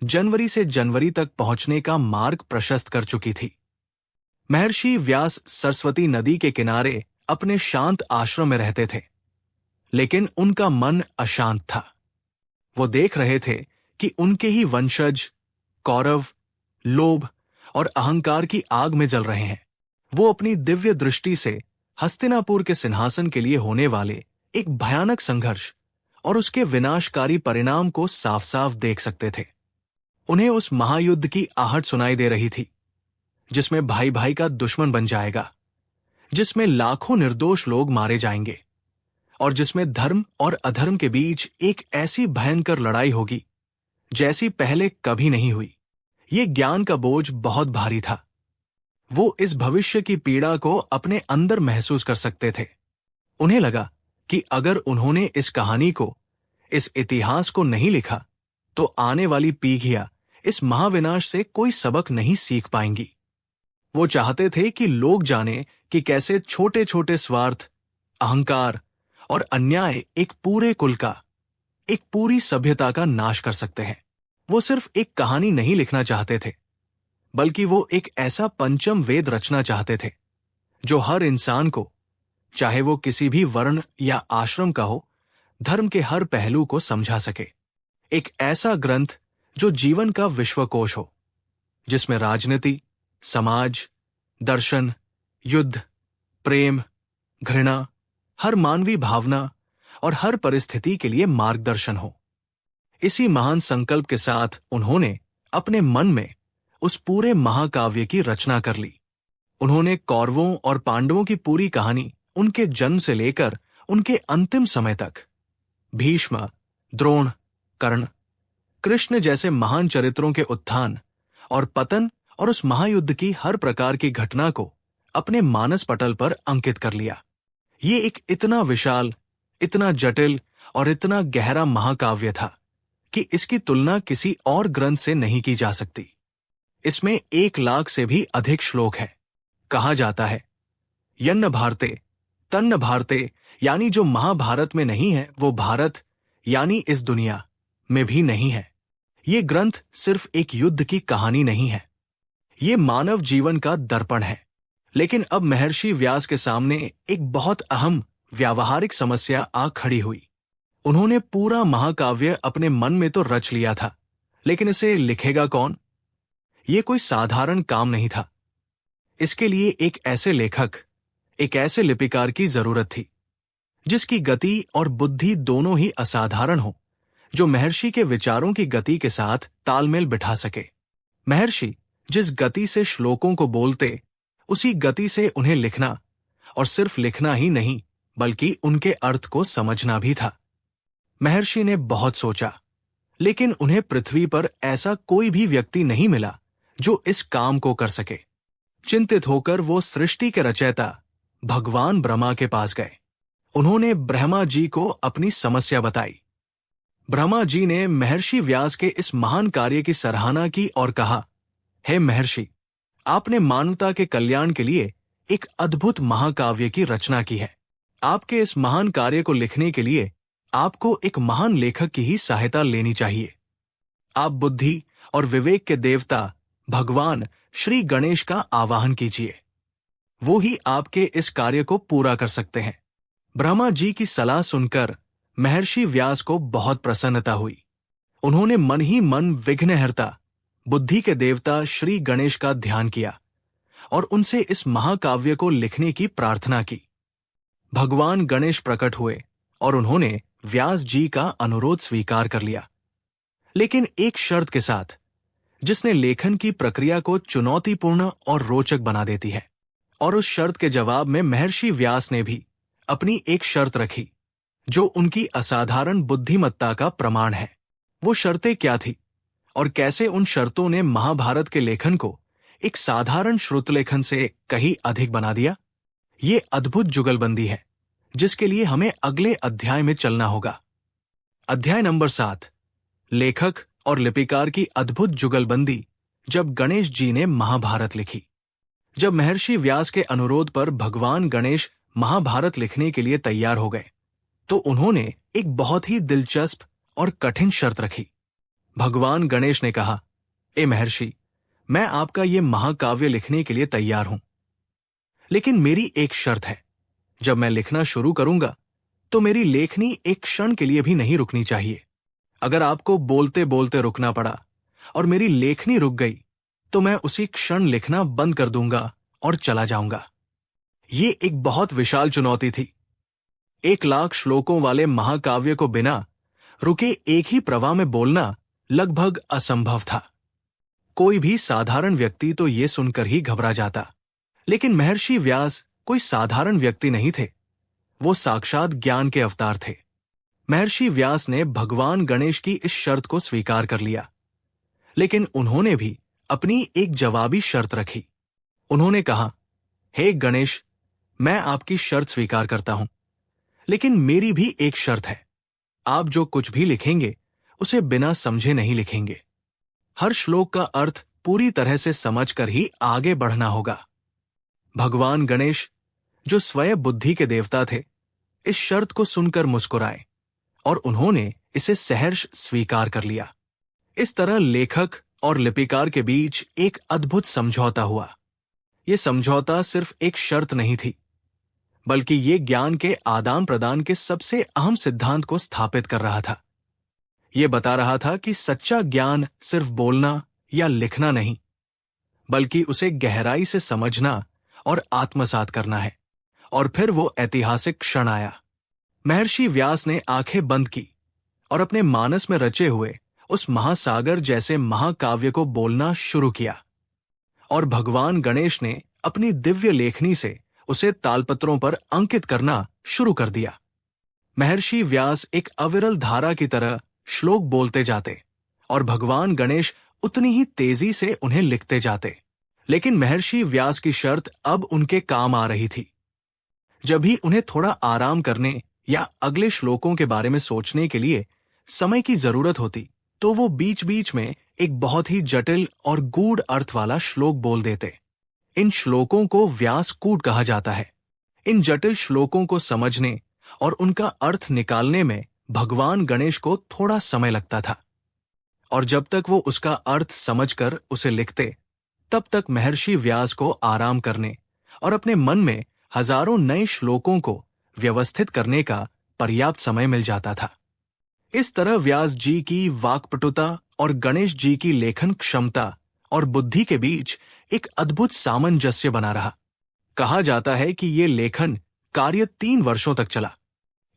जनवरी से जनवरी तक पहुंचने का मार्ग प्रशस्त कर चुकी थी। महर्षि व्यास सरस्वती नदी के किनारे अपने शांत आश्रम में रहते थे, लेकिन उनका मन अशांत था। वो देख रहे थे कि उनके ही वंशज कौरव लोभ और अहंकार की आग में जल रहे हैं। वो अपनी दिव्य दृष्टि से हस्तिनापुर के सिंहासन के लिए होने वाले एक भयानक संघर्ष और उसके विनाशकारी परिणाम को साफ साफ देख सकते थे। उन्हें उस महायुद्ध की आहट सुनाई दे रही थी, जिसमें भाई भाई का दुश्मन बन जाएगा, जिसमें लाखों निर्दोष लोग मारे जाएंगे और जिसमें धर्म और अधर्म के बीच एक ऐसी भयंकर लड़ाई होगी जैसी पहले कभी नहीं हुई। ये ज्ञान का बोझ बहुत भारी था। वो इस भविष्य की पीड़ा को अपने अंदर महसूस कर सकते थे। उन्हें लगा कि अगर उन्होंने इस कहानी को, इस इतिहास को नहीं लिखा, तो आने वाली पीढ़ियां इस महाविनाश से कोई सबक नहीं सीख पाएंगी। वो चाहते थे कि लोग जाने कि कैसे छोटे छोटे स्वार्थ, अहंकार और अन्याय एक पूरे कुल का, एक पूरी सभ्यता का नाश कर सकते हैं। वो सिर्फ एक कहानी नहीं लिखना चाहते थे, बल्कि वो एक ऐसा पंचम वेद रचना चाहते थे जो हर इंसान को, चाहे वो किसी भी वर्ण या आश्रम का हो, धर्म के हर पहलू को समझा सके। एक ऐसा ग्रंथ जो जीवन का विश्वकोश हो, जिसमें राजनीति, समाज, दर्शन, युद्ध, प्रेम, घृणा, हर मानवीय भावना और हर परिस्थिति के लिए मार्गदर्शन हो। इसी महान संकल्प के साथ उन्होंने अपने मन में उस पूरे महाकाव्य की रचना कर ली। उन्होंने कौरवों और पांडवों की पूरी कहानी, उनके जन्म से लेकर उनके अंतिम समय तक, भीष्म, द्रोण, कर्ण, कृष्ण जैसे महान चरित्रों के उत्थान और पतन और उस महायुद्ध की हर प्रकार की घटना को अपने मानस पटल पर अंकित कर लिया। ये एक इतना विशाल, इतना जटिल और इतना गहरा महाकाव्य था कि इसकी तुलना किसी और ग्रंथ से नहीं की जा सकती। इसमें 1 लाख से भी अधिक श्लोक है। कहा जाता है, यन्न भारते तन्न भारते, यानी जो महाभारत में नहीं है वो भारत यानी इस दुनिया में भी नहीं है। ये ग्रंथ सिर्फ एक युद्ध की कहानी नहीं है, ये मानव जीवन का दर्पण है। लेकिन अब महर्षि व्यास के सामने एक बहुत अहम व्यावहारिक समस्या आ खड़ी हुई। उन्होंने पूरा महाकाव्य अपने मन में तो रच लिया था, लेकिन इसे लिखेगा कौन? ये कोई साधारण काम नहीं था। इसके लिए एक ऐसे लेखक, एक ऐसे लिपिकार की जरूरत थी जिसकी गति और बुद्धि दोनों ही असाधारण हो, जो महर्षि के विचारों की गति के साथ तालमेल बिठा सके। महर्षि जिस गति से श्लोकों को बोलते, उसी गति से उन्हें लिखना, और सिर्फ लिखना ही नहीं बल्कि उनके अर्थ को समझना भी था। महर्षि ने बहुत सोचा, लेकिन उन्हें पृथ्वी पर ऐसा कोई भी व्यक्ति नहीं मिला जो इस काम को कर सके। चिंतित होकर वो सृष्टि के रचयिता भगवान ब्रह्मा के पास गए। उन्होंने ब्रह्मा जी को अपनी समस्या बताई। ब्रह्मा जी ने महर्षि व्यास के इस महान कार्य की सराहना की और कहा, हे महर्षि, आपने मानवता के कल्याण के लिए एक अद्भुत महाकाव्य की रचना की है। आपके इस महान कार्य को लिखने के लिए आपको एक महान लेखक की ही सहायता लेनी चाहिए। आप बुद्धि और विवेक के देवता भगवान श्री गणेश का आवाहन कीजिए, वो ही आपके इस कार्य को पूरा कर सकते हैं। ब्रह्मा जी की सलाह सुनकर महर्षि व्यास को बहुत प्रसन्नता हुई। उन्होंने मन ही मन विघ्नहर्ता, बुद्धि के देवता श्री गणेश का ध्यान किया और उनसे इस महाकाव्य को लिखने की प्रार्थना की। भगवान गणेश प्रकट हुए और उन्होंने व्यास जी का अनुरोध स्वीकार कर लिया, लेकिन एक शर्त के साथ, जिसने लेखन की प्रक्रिया को चुनौतीपूर्ण और रोचक बना देती है। और उस शर्त के जवाब में महर्षि व्यास ने भी अपनी एक शर्त रखी, जो उनकी असाधारण बुद्धिमत्ता का प्रमाण है। वो शर्तें क्या थी और कैसे उन शर्तों ने महाभारत के लेखन को एक साधारण श्रुतलेखन से कहीं अधिक बना दिया? ये अद्भुत जुगलबंदी है जिसके लिए हमें अगले अध्याय में चलना होगा। अध्याय नंबर 7, लेखक और लिपिकार की अद्भुत जुगलबंदी, जब गणेश जी ने महाभारत लिखी। जब महर्षि व्यास के अनुरोध पर भगवान गणेश महाभारत लिखने के लिए तैयार हो गए, तो उन्होंने एक बहुत ही दिलचस्प और कठिन शर्त रखी। भगवान गणेश ने कहा, ए महर्षि, मैं आपका ये महाकाव्य लिखने के लिए तैयार हूं, लेकिन मेरी एक शर्त है। जब मैं लिखना शुरू करूंगा तो मेरी लेखनी एक क्षण के लिए भी नहीं रुकनी चाहिए। अगर आपको बोलते बोलते रुकना पड़ा और मेरी लेखनी रुक गई तो मैं उसी क्षण लिखना बंद कर दूंगा और चला जाऊंगा। ये एक बहुत विशाल चुनौती थी। 1 लाख श्लोकों वाले महाकाव्य को बिना रुके एक ही प्रवाह में बोलना लगभग असंभव था। कोई भी साधारण व्यक्ति तो ये सुनकर ही घबरा जाता, लेकिन महर्षि व्यास कोई साधारण व्यक्ति नहीं थे। वो साक्षात ज्ञान के अवतार थे। महर्षि व्यास ने भगवान गणेश की इस शर्त को स्वीकार कर लिया, लेकिन उन्होंने भी अपनी एक जवाबी शर्त रखी। उन्होंने कहा, हे गणेश, मैं आपकी शर्त स्वीकार करता हूं, लेकिन मेरी भी एक शर्त है। आप जो कुछ भी लिखेंगे उसे बिना समझे नहीं लिखेंगे। हर श्लोक का अर्थ पूरी तरह से समझकर ही आगे बढ़ना होगा। भगवान गणेश, जो स्वयं बुद्धि के देवता थे, इस शर्त को सुनकर मुस्कुराए और उन्होंने इसे सहर्ष स्वीकार कर लिया। इस तरह लेखक और लिपिकार के बीच एक अद्भुत समझौता हुआ। यह समझौता सिर्फ एक शर्त नहीं थी, बल्कि ये ज्ञान के आदान प्रदान के सबसे अहम सिद्धांत को स्थापित कर रहा था। ये बता रहा था कि सच्चा ज्ञान सिर्फ बोलना या लिखना नहीं, बल्कि उसे गहराई से समझना और आत्मसात करना है। और फिर वो ऐतिहासिक क्षण आया। महर्षि व्यास ने आंखें बंद की और अपने मानस में रचे हुए उस महासागर जैसे महाकाव्य को बोलना शुरू किया, और भगवान गणेश ने अपनी दिव्य लेखनी से उसे तालपत्रों पर अंकित करना शुरू कर दिया। महर्षि व्यास एक अविरल धारा की तरह श्लोक बोलते जाते और भगवान गणेश उतनी ही तेजी से उन्हें लिखते जाते। लेकिन महर्षि व्यास की शर्त अब उनके काम आ रही थी। जब भी उन्हें थोड़ा आराम करने या अगले श्लोकों के बारे में सोचने के लिए समय की जरूरत होती, तो वो बीच बीच में एक बहुत ही जटिल और गूढ़ अर्थ वाला श्लोक बोल देते। इन श्लोकों को व्यासकूट कहा जाता है। इन जटिल श्लोकों को समझने और उनका अर्थ निकालने में भगवान गणेश को थोड़ा समय लगता था, और जब तक वो उसका अर्थ समझकर उसे लिखते, तब तक महर्षि व्यास को आराम करने और अपने मन में हजारों नए श्लोकों को व्यवस्थित करने का पर्याप्त समय मिल जाता था। इस तरह व्यास जी की वाक्पटुता और गणेश जी की लेखन क्षमता और बुद्धि के बीच एक अद्भुत सामंजस्य बना रहा। कहा जाता है कि ये लेखन कार्य 3 वर्षों तक चला।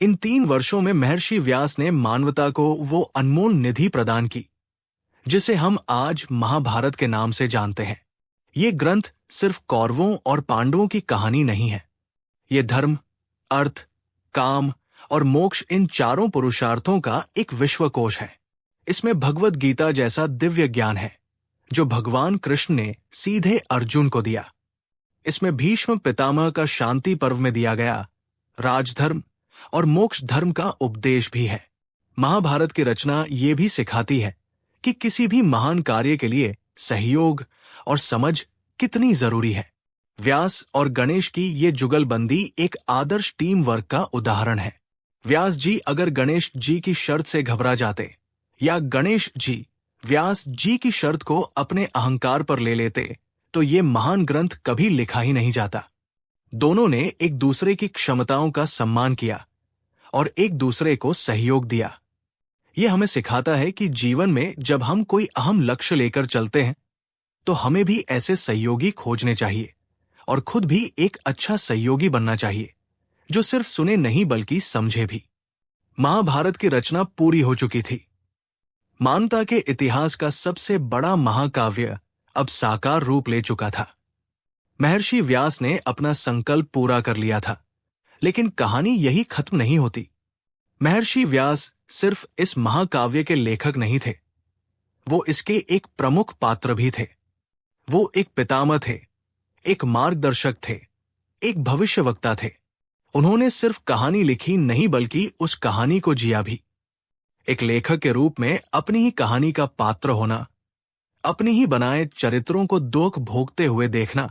इन 3 वर्षों में महर्षि व्यास ने मानवता को वो अनमोल निधि प्रदान की जिसे हम आज महाभारत के नाम से जानते हैं। ये ग्रंथ सिर्फ कौरवों और पांडवों की कहानी नहीं है। ये धर्म, अर्थ, काम और मोक्ष इन चारों पुरुषार्थों का एक विश्वकोश है। इसमें भगवद गीता जैसा दिव्य ज्ञान है जो भगवान कृष्ण ने सीधे अर्जुन को दिया। इसमें भीष्म पितामह का शांति पर्व में दिया गया राजधर्म और मोक्ष धर्म का उपदेश भी है। महाभारत की रचना ये भी सिखाती है कि किसी भी महान कार्य के लिए सहयोग और समझ कितनी जरूरी है। व्यास और गणेश की ये जुगलबंदी एक आदर्श टीम वर्क का उदाहरण है। व्यास जी अगर गणेश जी की शर्त से घबरा जाते या गणेश जी व्यास जी की शर्त को अपने अहंकार पर ले लेते, तो ये महान ग्रंथ कभी लिखा ही नहीं जाता। दोनों ने एक दूसरे की क्षमताओं का सम्मान किया और एक दूसरे को सहयोग दिया। यह हमें सिखाता है कि जीवन में जब हम कोई अहम लक्ष्य लेकर चलते हैं, तो हमें भी ऐसे सहयोगी खोजने चाहिए और खुद भी एक अच्छा सहयोगी बनना चाहिए जो सिर्फ सुने नहीं बल्कि समझे भी। महाभारत की रचना पूरी हो चुकी थी। मानवता के इतिहास का सबसे बड़ा महाकाव्य अब साकार रूप ले चुका था। महर्षि व्यास ने अपना संकल्प पूरा कर लिया था, लेकिन कहानी यही खत्म नहीं होती। महर्षि व्यास सिर्फ इस महाकाव्य के लेखक नहीं थे, वो इसके एक प्रमुख पात्र भी थे। वो एक पितामह थे, एक मार्गदर्शक थे, एक भविष्यवक्ता थे। उन्होंने सिर्फ कहानी लिखी नहीं बल्कि उस कहानी को जिया भी। एक लेखक के रूप में अपनी ही कहानी का पात्र होना, अपनी ही बनाए चरित्रों को दुख भोगते हुए देखना,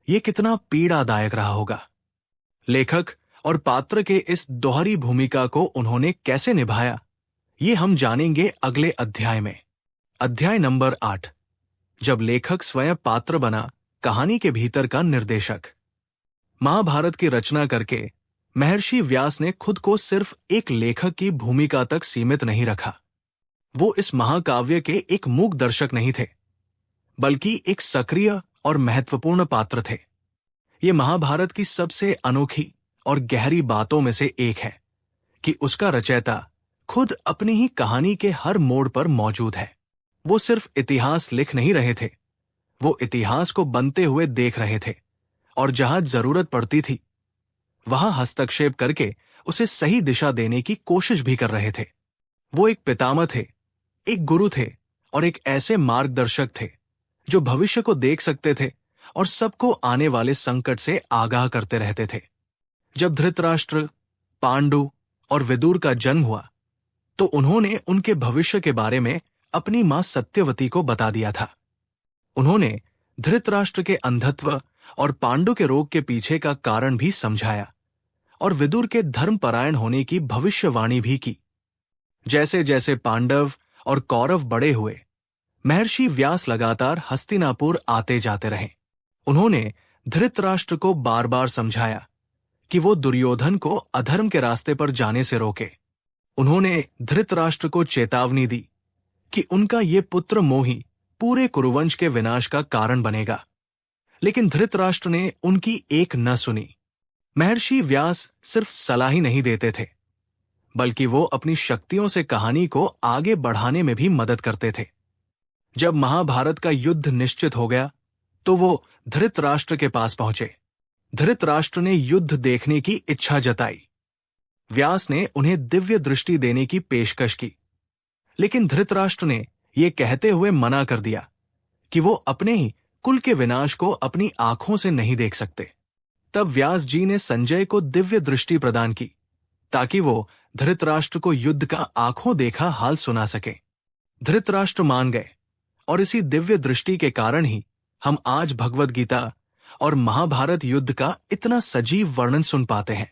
ये कितना पीड़ादायक रहा होगा। लेखक और पात्र के इस दोहरी भूमिका को उन्होंने कैसे निभाया, ये हम जानेंगे अगले अध्याय में। अध्याय नंबर 8, जब लेखक स्वयं पात्र बना, कहानी के भीतर का निर्देशक। महाभारत की रचना करके महर्षि व्यास ने खुद को सिर्फ एक लेखक की भूमिका तक सीमित नहीं रखा। वो इस महाकाव्य के एक मूक दर्शक नहीं थे, बल्कि एक सक्रिय और महत्वपूर्ण पात्र थे। ये महाभारत की सबसे अनोखी और गहरी बातों में से एक है कि उसका रचयिता खुद अपनी ही कहानी के हर मोड़ पर मौजूद है। वो सिर्फ इतिहास लिख नहीं रहे थे, वो इतिहास को बनते हुए देख रहे थे और जहां जरूरत पड़ती थी वहां हस्तक्षेप करके उसे सही दिशा देने की कोशिश भी कर रहे थे। वो एक पितामह थे, एक गुरु थे और एक ऐसे मार्गदर्शक थे जो भविष्य को देख सकते थे और सबको आने वाले संकट से आगाह करते रहते थे। जब धृतराष्ट्र, पांडु और विदुर का जन्म हुआ, तो उन्होंने उनके भविष्य के बारे में अपनी मां सत्यवती को बता दिया था। उन्होंने धृतराष्ट्र के अंधत्व और पांडु के रोग के पीछे का कारण भी समझाया और विदुर के धर्मपरायण होने की भविष्यवाणी भी की। जैसे जैसे पांडव और कौरव बड़े हुए, महर्षि व्यास लगातार हस्तिनापुर आते जाते रहे। उन्होंने धृतराष्ट्र को बार बार समझाया कि वो दुर्योधन को अधर्म के रास्ते पर जाने से रोके। उन्होंने धृतराष्ट्र को चेतावनी दी कि उनका ये पुत्र मोही पूरे कुरुवंश के विनाश का कारण बनेगा, लेकिन धृतराष्ट्र ने उनकी एक न सुनी। महर्षि व्यास सिर्फ सलाह ही नहीं देते थे, बल्कि वो अपनी शक्तियों से कहानी को आगे बढ़ाने में भी मदद करते थे। जब महाभारत का युद्ध निश्चित हो गया तो वो धृतराष्ट्र के पास पहुंचे। धृतराष्ट्र ने युद्ध देखने की इच्छा जताई। व्यास ने उन्हें दिव्य दृष्टि देने की पेशकश की, लेकिन धृतराष्ट्र ने यह कहते हुए मना कर दिया कि वो अपने ही कुल के विनाश को अपनी आंखों से नहीं देख सकते। तब व्यास जी ने संजय को दिव्य दृष्टि प्रदान की ताकि वो धृतराष्ट्र को युद्ध का आंखों देखा हाल सुना सके। धृतराष्ट्र मान गए और इसी दिव्य दृष्टि के कारण ही हम आज भगवद गीता और महाभारत युद्ध का इतना सजीव वर्णन सुन पाते हैं।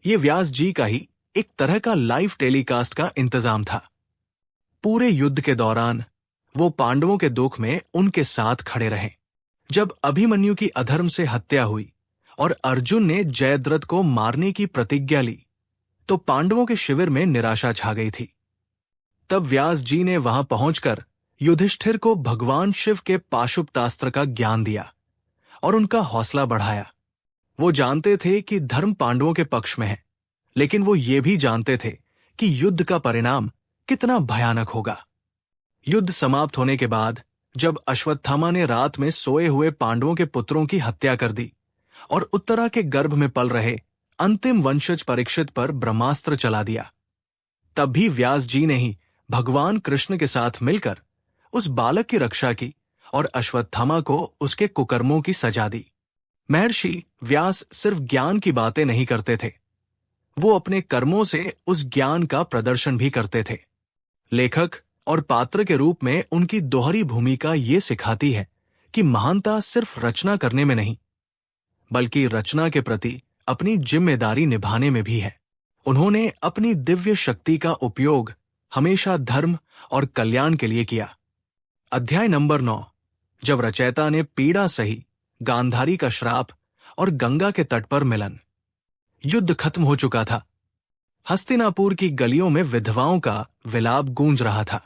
ये व्यास जी का ही एक तरह का लाइव टेलीकास्ट का इंतजाम था। पूरे युद्ध के दौरान वो पांडवों के दुख में उनके साथ खड़े रहे। जब अभिमन्यु की अधर्म से हत्या हुई और अर्जुन ने जयद्रथ को मारने की प्रतिज्ञा ली तो पांडवों के शिविर में निराशा छा गई थी। तब व्यास जी ने वहां पहुंचकर युधिष्ठिर को भगवान शिव के पाशुपतास्त्र का ज्ञान दिया और उनका हौसला बढ़ाया। वो जानते थे कि धर्म पांडवों के पक्ष में है, लेकिन वो ये भी जानते थे कि युद्ध का परिणाम कितना भयानक होगा। युद्ध समाप्त होने के बाद जब अश्वत्थामा ने रात में सोए हुए पांडवों के पुत्रों की हत्या कर दी और उत्तरा के गर्भ में पल रहे अंतिम वंशज परीक्षित पर ब्रह्मास्त्र चला दिया, तब भी व्यास जी ने ही भगवान कृष्ण के साथ मिलकर उस बालक की रक्षा की और अश्वत्थामा को उसके कुकर्मों की सजा दी। महर्षि व्यास सिर्फ ज्ञान की बातें नहीं करते थे, वो अपने कर्मों से उस ज्ञान का प्रदर्शन भी करते थे। लेखक और पात्र के रूप में उनकी दोहरी भूमिका ये सिखाती है कि महानता सिर्फ रचना करने में नहीं, बल्कि रचना के प्रति अपनी जिम्मेदारी निभाने में भी है। उन्होंने अपनी दिव्य शक्ति का उपयोग हमेशा धर्म और कल्याण के लिए किया। अध्याय नंबर 9, जब रचयिता ने पीड़ा सही, गांधारी का श्राप और गंगा के तट पर मिलन। युद्ध खत्म हो चुका था। हस्तिनापुर की गलियों में विधवाओं का विलाप गूंज रहा था।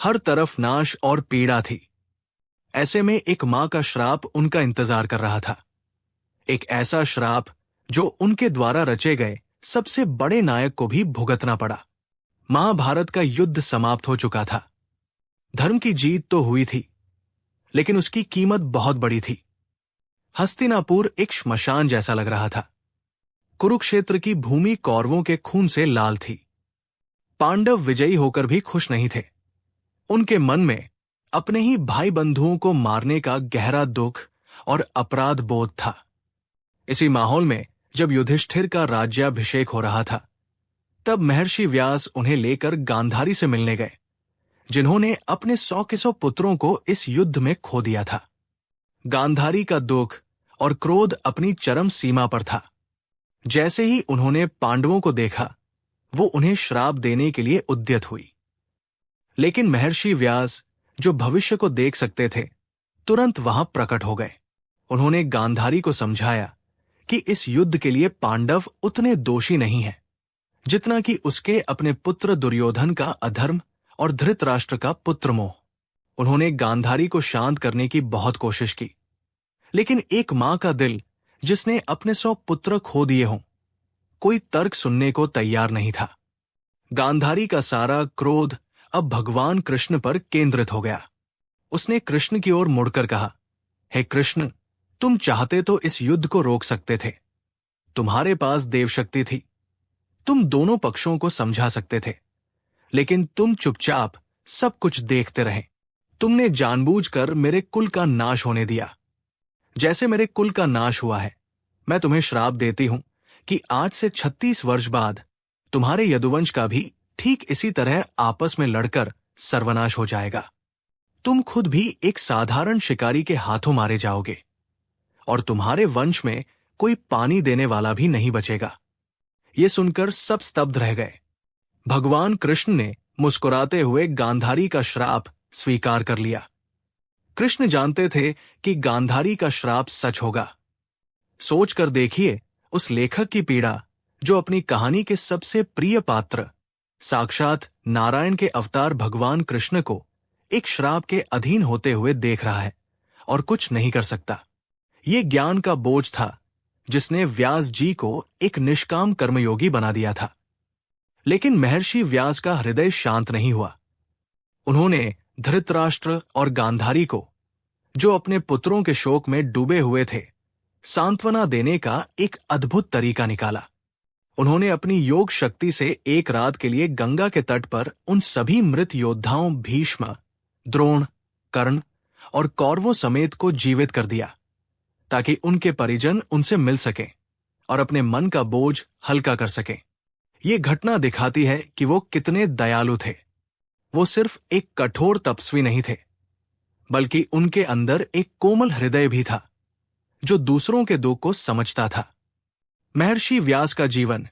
हर तरफ नाश और पीड़ा थी। ऐसे में एक मां का श्राप उनका इंतजार कर रहा था, एक ऐसा श्राप जो उनके द्वारा रचे गए सबसे बड़े नायक को भी भुगतना पड़ा। महाभारत का युद्ध समाप्त हो चुका था। धर्म की जीत तो हुई थी, लेकिन उसकी कीमत बहुत बड़ी थी। हस्तिनापुर एक श्मशान जैसा लग रहा था। कुरुक्षेत्र की भूमि कौरवों के खून से लाल थी। पांडव विजयी होकर भी खुश नहीं थे। उनके मन में अपने ही भाई बंधुओं को मारने का गहरा दुख और अपराध बोध था। इसी माहौल में जब युधिष्ठिर का राज्याभिषेक हो रहा था, तब महर्षि व्यास उन्हें लेकर गांधारी से मिलने गए, जिन्होंने अपने 100 के 100 पुत्रों को इस युद्ध में खो दिया था। गांधारी का दुख और क्रोध अपनी चरम सीमा पर था। जैसे ही उन्होंने पांडवों को देखा, वो उन्हें श्राप देने के लिए उद्यत हुई। लेकिन महर्षि व्यास, जो भविष्य को देख सकते थे, तुरंत वहां प्रकट हो गए। उन्होंने गांधारी को समझाया कि इस युद्ध के लिए पांडव उतने दोषी नहीं हैं, जितना कि उसके अपने पुत्र दुर्योधन का अधर्म और धृतराष्ट्र का पुत्र मोह। उन्होंने गांधारी को शांत करने की बहुत कोशिश की, लेकिन एक मां का दिल जिसने अपने 100 पुत्र खो दिए हों, कोई तर्क सुनने को तैयार नहीं था। गांधारी का सारा क्रोध अब भगवान कृष्ण पर केंद्रित हो गया। उसने कृष्ण की ओर मुड़कर कहा, हे कृष्ण, तुम चाहते तो इस युद्ध को रोक सकते थे। तुम्हारे पास देवशक्ति थी, तुम दोनों पक्षों को समझा सकते थे, लेकिन तुम चुपचाप सब कुछ देखते रहे। तुमने जानबूझकर मेरे कुल का नाश होने दिया। जैसे मेरे कुल का नाश हुआ है, मैं तुम्हें श्राप देती हूं कि आज से 36 वर्ष बाद तुम्हारे यदुवंश का भी ठीक इसी तरह आपस में लड़कर सर्वनाश हो जाएगा। तुम खुद भी एक साधारण शिकारी के हाथों मारे जाओगे और तुम्हारे वंश में कोई पानी देने वाला भी नहीं बचेगा। ये सुनकर सब स्तब्ध रह गए। भगवान कृष्ण ने मुस्कुराते हुए गांधारी का श्राप स्वीकार कर लिया। कृष्ण जानते थे कि गांधारी का श्राप सच होगा। सोचकर देखिए उस लेखक की पीड़ा जो अपनी कहानी के सबसे प्रिय पात्र साक्षात नारायण के अवतार भगवान कृष्ण को एक श्राप के अधीन होते हुए देख रहा है और कुछ नहीं कर सकता। ये ज्ञान का बोझ था जिसने व्यास जी को एक निष्काम कर्मयोगी बना दिया था। लेकिन महर्षि व्यास का हृदय शांत नहीं हुआ। उन्होंने धृतराष्ट्र और गांधारी को, जो अपने पुत्रों के शोक में डूबे हुए थे, सांत्वना देने का एक अद्भुत तरीका निकाला। उन्होंने अपनी योग शक्ति से एक रात के लिए गंगा के तट पर उन सभी मृत योद्धाओं भीष्म, द्रोण, कर्ण और कौरवों समेत को जीवित कर दिया ताकि उनके परिजन उनसे मिल सकें और अपने मन का बोझ हल्का कर सकें। ये घटना दिखाती है कि वो कितने दयालु थे। वो सिर्फ एक कठोर तपस्वी नहीं थे, बल्कि उनके अंदर एक कोमल हृदय भी था जो दूसरों के दुख को समझता था। महर्षि व्यास का जीवन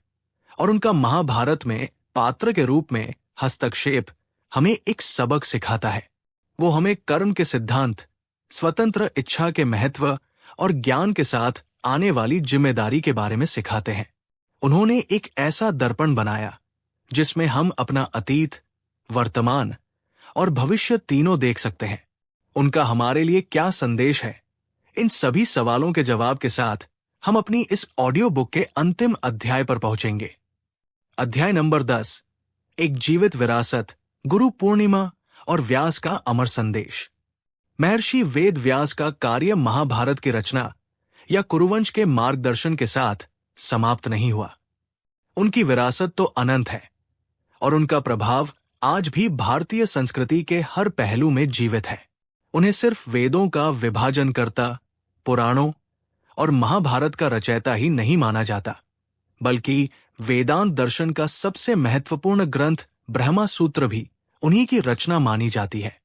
और उनका महाभारत में पात्र के रूप में हस्तक्षेप हमें एक सबक सिखाता है। वो हमें कर्म के सिद्धांत, स्वतंत्र इच्छा के महत्व और ज्ञान के साथ आने वाली जिम्मेदारी के बारे में सिखाते हैं। उन्होंने एक ऐसा दर्पण बनाया जिसमें हम अपना अतीत, वर्तमान और भविष्य तीनों देख सकते हैं। उनका हमारे लिए क्या संदेश है, इन सभी सवालों के जवाब के साथ हम अपनी इस ऑडियो बुक के अंतिम अध्याय पर पहुंचेंगे। अध्याय नंबर 10, एक जीवित विरासत, गुरु पूर्णिमा और व्यास का अमर संदेश। महर्षि वेद व्यास का कार्य महाभारत की रचना या कुरुवंश के मार्गदर्शन के साथ समाप्त नहीं हुआ। उनकी विरासत तो अनंत है और उनका प्रभाव आज भी भारतीय संस्कृति के हर पहलू में जीवित है। उन्हें सिर्फ वेदों का विभाजनकर्ता, पुराणों और महाभारत का रचयिता ही नहीं माना जाता, बल्कि वेदांत दर्शन का सबसे महत्वपूर्ण ग्रंथ ब्रह्मा सूत्र भी उन्हीं की रचना मानी जाती है।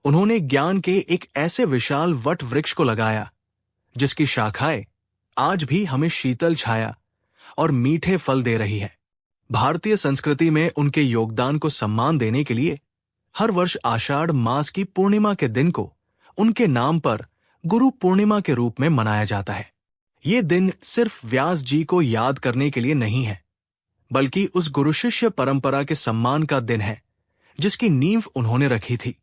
उन्होंने ज्ञान के एक ऐसे विशाल वट वृक्ष को लगाया जिसकी शाखाएं आज भी हमें शीतल छाया और मीठे फल दे रही है। भारतीय संस्कृति में उनके योगदान को सम्मान देने के लिए हर वर्ष आषाढ़ मास की पूर्णिमा के दिन को उनके नाम पर गुरु पूर्णिमा के रूप में मनाया जाता है। ये दिन सिर्फ व्यास जी को याद करने के लिए नहीं है, बल्कि उस गुरु शिष्य परंपरा के सम्मान का दिन है जिसकी नींव उन्होंने रखी थी।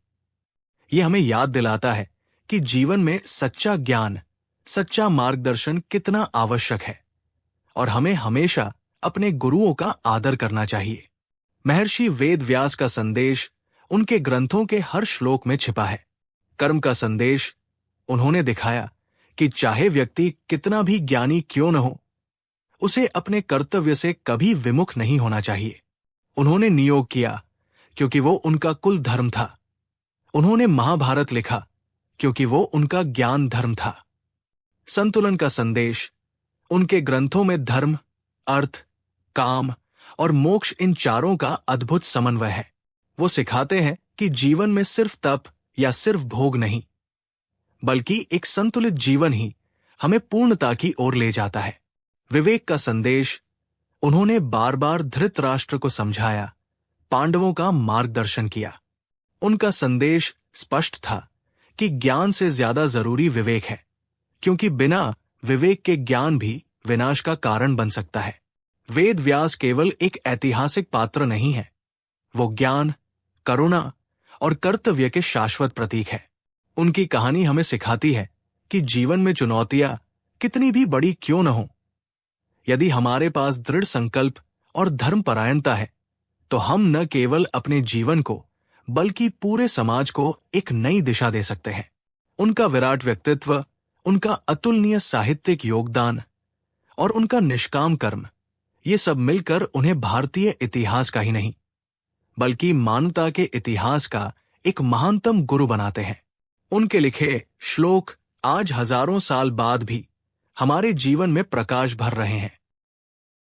ये हमें याद दिलाता है कि जीवन में सच्चा ज्ञान, सच्चा मार्गदर्शन कितना आवश्यक है और हमें हमेशा अपने गुरुओं का आदर करना चाहिए। महर्षि वेद व्यास का संदेश उनके ग्रंथों के हर श्लोक में छिपा है। कर्म का संदेश उन्होंने दिखाया कि चाहे व्यक्ति कितना भी ज्ञानी क्यों न हो, उसे अपने कर्तव्य से कभी विमुख नहीं होना चाहिए। उन्होंने नियोग किया क्योंकि वो उनका कुल धर्म था। उन्होंने महाभारत लिखा क्योंकि वो उनका ज्ञान धर्म था। संतुलन का संदेश उनके ग्रंथों में धर्म, अर्थ, काम और मोक्ष इन चारों का अद्भुत समन्वय है। वो सिखाते हैं कि जीवन में सिर्फ तप या सिर्फ भोग नहीं, बल्कि एक संतुलित जीवन ही हमें पूर्णता की ओर ले जाता है। विवेक का संदेश उन्होंने बार बार धृतराष्ट्र को समझाया, पांडवों का मार्गदर्शन किया। उनका संदेश स्पष्ट था कि ज्ञान से ज्यादा जरूरी विवेक है, क्योंकि बिना विवेक के ज्ञान भी विनाश का कारण बन सकता है। वेद व्यास केवल एक ऐतिहासिक पात्र नहीं है, वो ज्ञान, करुणा और कर्तव्य के शाश्वत प्रतीक है। उनकी कहानी हमें सिखाती है कि जीवन में चुनौतियां कितनी भी बड़ी क्यों न हो, यदि हमारे पास दृढ़ संकल्प और धर्मपरायणता है तो हम न केवल अपने जीवन को बल्कि पूरे समाज को एक नई दिशा दे सकते हैं। उनका विराट व्यक्तित्व, उनका अतुलनीय साहित्यिक योगदान और उनका निष्काम कर्म, ये सब मिलकर उन्हें भारतीय इतिहास का ही नहीं बल्कि मानवता के इतिहास का एक महानतम गुरु बनाते हैं। उनके लिखे श्लोक आज हजारों साल बाद भी हमारे जीवन में प्रकाश भर रहे हैं।